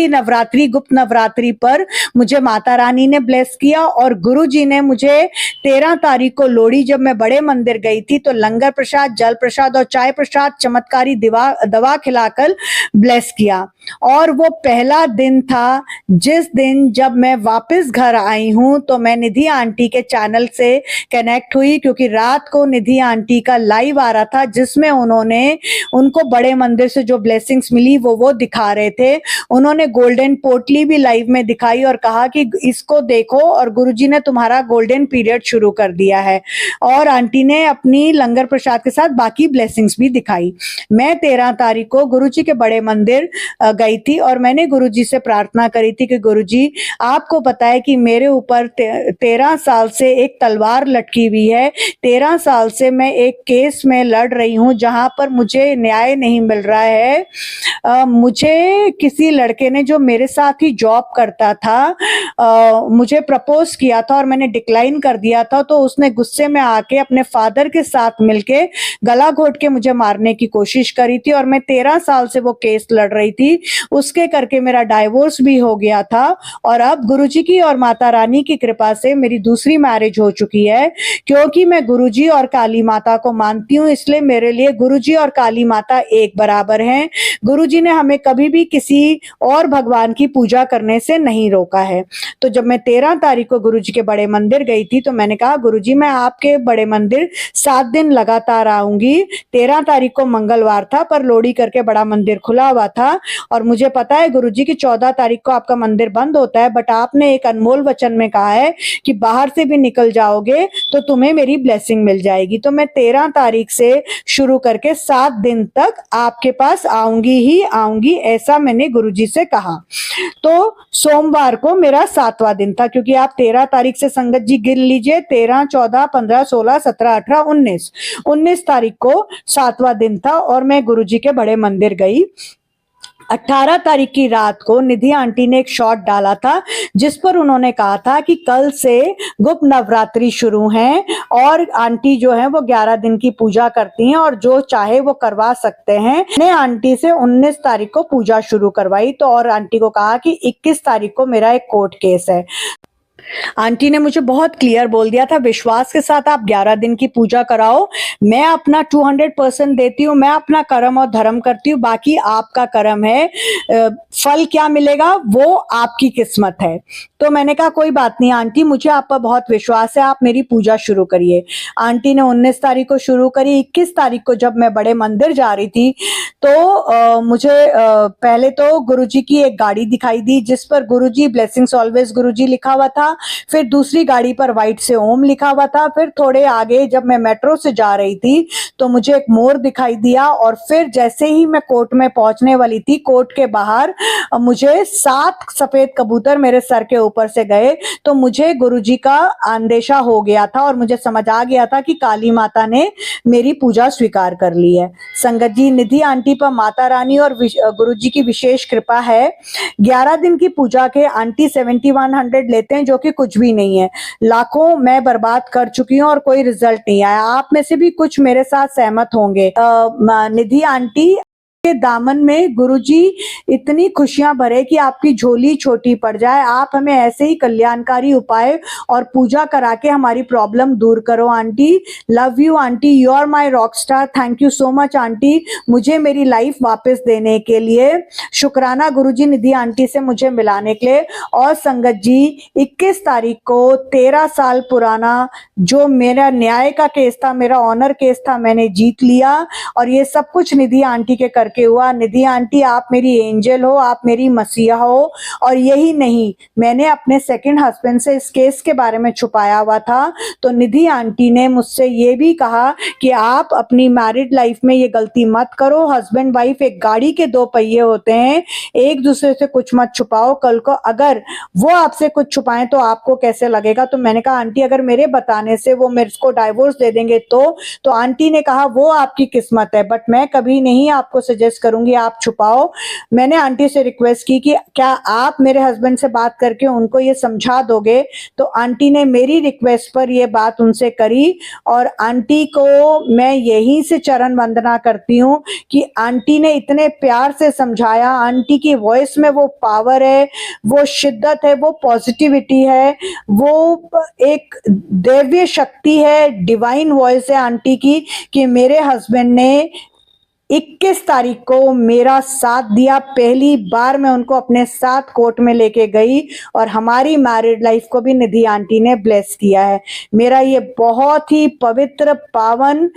नवरात्रि गुप्त नवरात्रि पर मुझे माता रानी ने ब्लेस किया और गुरु जी ने मुझे 13 तारीख को लोहड़ी जब मैं बड़े मंदिर गई थी तो लंगर प्रसाद, जल प्रसाद और चाय प्रसाद चमत्कारी दवा खिलाकर ब्लेस किया। और वो पहला दिन था जिस दिन जब मैं वापस घर आई हूं तो मैं निधि आंटी के चैनल से कनेक्ट हुई, क्योंकि रात को निधि आंटी का लाइव आ रहा था जिसमें उनको बड़े मंदिर से जो ब्लेसिंग्स मिली वो दिखा रहे थे। उन्होंने गोल्डन पोटली भी लाइव में दिखाई और कहा कि इसको देखो और गुरुजी ने तुम्हारा गोल्डन पीरियड शुरू कर दिया है। और आंटी ने अपनी लंगर प्रसाद के साथ बाकी ब्लेसिंग्स भी दिखाई। मैं 13 तारीख को गुरुजी के बड़े मंदिर गई थी और मैंने गुरुजी से प्रार्थना करी थी कि गुरुजी आपको पता है कि मेरे ऊपर 13 साल से एक तलवार लटकी हुई है। 13 साल से मैं एक केस में लड़ रही हूँ जहां पर मुझे न्याय नहीं मिल रहा है। मुझे किसी लड़के ने जो मेरे साथ ही जॉब करता था मुझे प्रपोज किया था और मैंने डिक्लाइन कर दिया था, तो उसने गुस्से में आके अपने फादर के साथ मिलके गला घोट के मुझे मारने की कोशिश करी थी और मैं 13 साल से वो केस लड़ रही थी। उसके करके मेरा डाइवोर्स भी हो गया था और अब गुरुजी की और माता रानी की कृपा से मेरी दूसरी मैरिज हो चुकी है। क्योंकि मैं गुरुजी और काली माता को मानती हूँ इसलिए मेरे लिए गुरुजी और काली माता एक बराबर हैं। गुरुजी ने हमें कभी भी किसी और भगवान की पूजा करने से नहीं रोका है। तो जब मैं 13 तारीख को गुरुजी के बड़े मंदिर गई थी तो मैंने कहा गुरुजी मैं आपके बड़े मंदिर 7 दिन लगातार आऊंगी। 13 तारीख को मंगलवार था पर लोहड़ी करके बड़ा मंदिर खुला हुआ था और मुझे पता है गुरुजी की 14 तारीख को आपका मंदिर बंद होता है, बट आपने एक अनमोल वचन में कहा है कि बाहर से भी निकल जाओगे तो तुम्हें मेरी ब्लेसिंग मिल जाएगी। तो मैं 13 तारीख से शुरू करके 7 दिन तक आपके पास आऊंगी ही आऊंगी, ऐसा मैंने गुरुजी से कहा। तो सोमवार को मेरा 7वां दिन था, क्योंकि आप 13 तारीख से संगत जी गिन लीजिए, 13, 14, 15, 16, 17, 18, 19 तारीख को 7वां दिन था और मैं गुरुजी के बड़े मंदिर गई। 18 तारीख की रात को निधि आंटी ने एक शॉट डाला था जिस पर उन्होंने कहा था कि कल से गुप्त नवरात्रि शुरू है और आंटी जो है वो 11 दिन की पूजा करती हैं और जो चाहे वो करवा सकते हैं। मैंने आंटी से 19 तारीख को पूजा शुरू करवाई तो और आंटी को कहा कि 21 तारीख को मेरा एक कोर्ट केस है। आंटी ने मुझे बहुत क्लियर बोल दिया था, विश्वास के साथ आप 11 दिन की पूजा कराओ, मैं अपना 200% देती हूँ, मैं अपना कर्म और धर्म करती हूँ, बाकी आपका कर्म है, फल क्या मिलेगा वो आपकी किस्मत है। तो मैंने कहा कोई बात नहीं आंटी, मुझे आप पर बहुत विश्वास है, आप मेरी पूजा शुरू करिए। आंटी ने 19 तारीख को शुरू करी। 21 तारीख को जब मैं बड़े मंदिर जा रही थी तो मुझे पहले तो गुरुजी की एक गाड़ी दिखाई दी जिस पर गुरुजी ब्लेसिंग्स ऑलवेज गुरुजी लिखा हुआ था। फिर दूसरी गाड़ी पर व्हाइट से ओम लिखा हुआ था। फिर थोड़े आगे जब मैं मेट्रो से जा रही थी तो मुझे एक मोर दिखाई दिया, और फिर जैसे ही मैं कोर्ट में पहुंचने वाली थी, कोर्ट के बाहर मुझे 7 सफेद कबूतर मेरे सर के ऊपर से गए। तो मुझे गुरुजी का अंदेशा हो गया था और मुझे समझ आ गया था कि काली माता ने मेरी पूजा स्वीकार कर ली है। संगत जी, निधि आंटी पर माता रानी और गुरुजी की विशेष कृपा है। 11 दिन की पूजा के आंटी 7100 लेते हैं, जो कि कुछ भी नहीं है। लाखों मैं बर्बाद कर चुकी हूँ और कोई रिजल्ट नहीं आया। आप में से भी कुछ मेरे साथ सहमत होंगे। निधि आंटी के दामन में गुरुजी इतनी खुशियां भरे कि आपकी झोली छोटी पड़ जाए। आप हमें ऐसे ही कल्याणकारी उपाय और पूजा करा के हमारी प्रॉब्लम दूर करो aunty. Love you aunty, you are my rock star. Thank you so much aunty, मुझे मेरी लाइफ वापस देने के लिए। शुक्राना गुरुजी निधि आंटी से मुझे मिलाने के लिए। और संगत जी, 21 तारीख को 13 साल पुराना जो मेरा न्याय का केस था, मेरा ऑनर केस था, मैंने जीत लिया। और ये सब कुछ निधि आंटी के करके हुआ। निधि आंटी, आप मेरी एंजल हो, आप मेरी मसीहा हो। और यही नहीं, मैंने अपने सेकंड हस्बैंड से इस केस के बारे में छुपाया हुआ था, तो निधि आंटी ने मुझसे ये भी कहा कि आप अपनी मैरिड लाइफ में ये गलती मत करो। हस्बैंड वाइफ एक गाड़ी के 2 पहिए होते हैं, एक दूसरे से कुछ मत छुपाओ। कल को अगर वो आपसे कुछ छुपाएं तो आपको कैसे लगेगा। तो मैंने कहा आंटी, अगर मेरे बताने से वो मेरे को डाइवोर्स दे देंगे तो आंटी ने कहा वो आपकी किस्मत है, बट मैं कभी नहीं आपको सजेस्ट करूंगी आप छुपाओ। मैंने आंटी से रिक्वेस्ट की कि क्या आप मेरे हस्बैंड से बात करके उनको ये समझा दोगे, तो आंटी ने मेरी रिक्वेस्ट पर ये बात उनसे करी। और आंटी को मैं यहीं से चरण वंदना करती हूँ कि आंटी ने इतने प्यार से समझाया। आंटी की वॉइस में वो पावर है, वो शिद्दत है, वो पॉजिटिविटी है, वो एक दैवीय शक्ति है, डिवाइन वॉइस है आंटी की, कि मेरे हस्बैंड ने 21 तारीख को मेरा साथ दिया। पहली बार मैं उनको अपने साथ कोर्ट में लेके गई और हमारी मैरिड लाइफ को भी निधि आंटी ने ब्लेस किया है। मेरा ये बहुत ही पवित्र पावन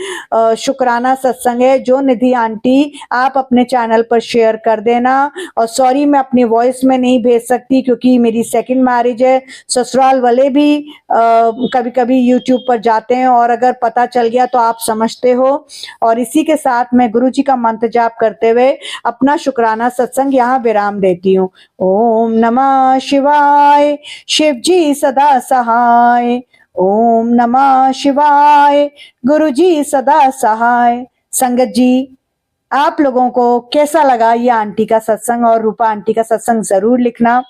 शुक्राना सत्संग है जो निधि आंटी आप अपने चैनल पर शेयर कर देना। और सॉरी, मैं अपनी वॉइस में नहीं भेज सकती क्योंकि मेरी सेकंड मैरिज है। ससुराल वाले भी कभी कभी यूट्यूब पर जाते हैं और अगर पता चल गया तो आप समझते हो। और इसी के साथ मैं गुरुजी का मंत्र जाप करते हुए अपना शुक्राना सत्संग यहाँ विराम देती हूँ। ओम नमः शिवाय, शिव जी सदा सहाय। ओम नमः शिवाय, गुरुजी सदा सहाय। संगत जी, आप लोगों को कैसा लगा ये आंटी का सत्संग और रूपा आंटी का सत्संग जरूर लिखना।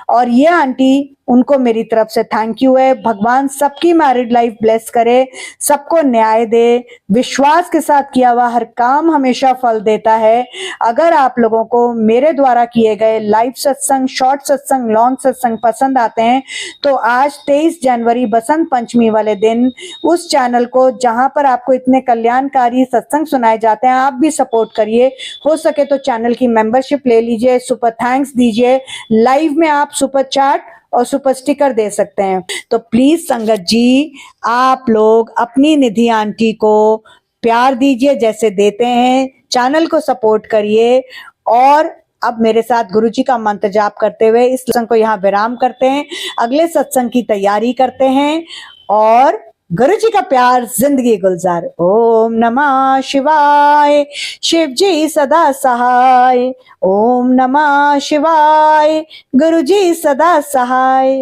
और ये आंटी, उनको मेरी तरफ से थैंक यू है। भगवान सबकी मैरिड लाइफ ब्लेस करे, सबको न्याय दे। विश्वास के साथ किया हुआ हर काम हमेशा फल देता है। अगर आप लोगों को मेरे द्वारा किए गए लाइव सत्संग, शॉर्ट सत्संग, लॉन्ग सत्संग पसंद आते हैं तो आज 23 जनवरी बसंत पंचमी वाले दिन उस चैनल को जहां पर आपको इतने कल्याणकारी सत्संग सुनाए जाते हैं, आप भी सपोर्ट करिए। हो सके तो चैनल की मेंबरशिप ले लीजिए, सुपर थैंक्स दीजिए। लाइव में आप सुपर चैट और सुपर स्टिकर दे सकते हैं। तो प्लीज संगत जी, आप लोग अपनी निधि आंटी को प्यार दीजिए जैसे देते हैं, चैनल को सपोर्ट करिए। और अब मेरे साथ गुरुजी का मंत्र जाप करते हुए इस सत्संग को यहाँ विराम करते हैं। अगले सत्संग की तैयारी करते हैं और गुरुजी का प्यार जिंदगी गुलजार। ओम नमः शिवाय, शिव जी सदा सहाय। ओम नमः शिवाय, गुरुजी सदा सहाय।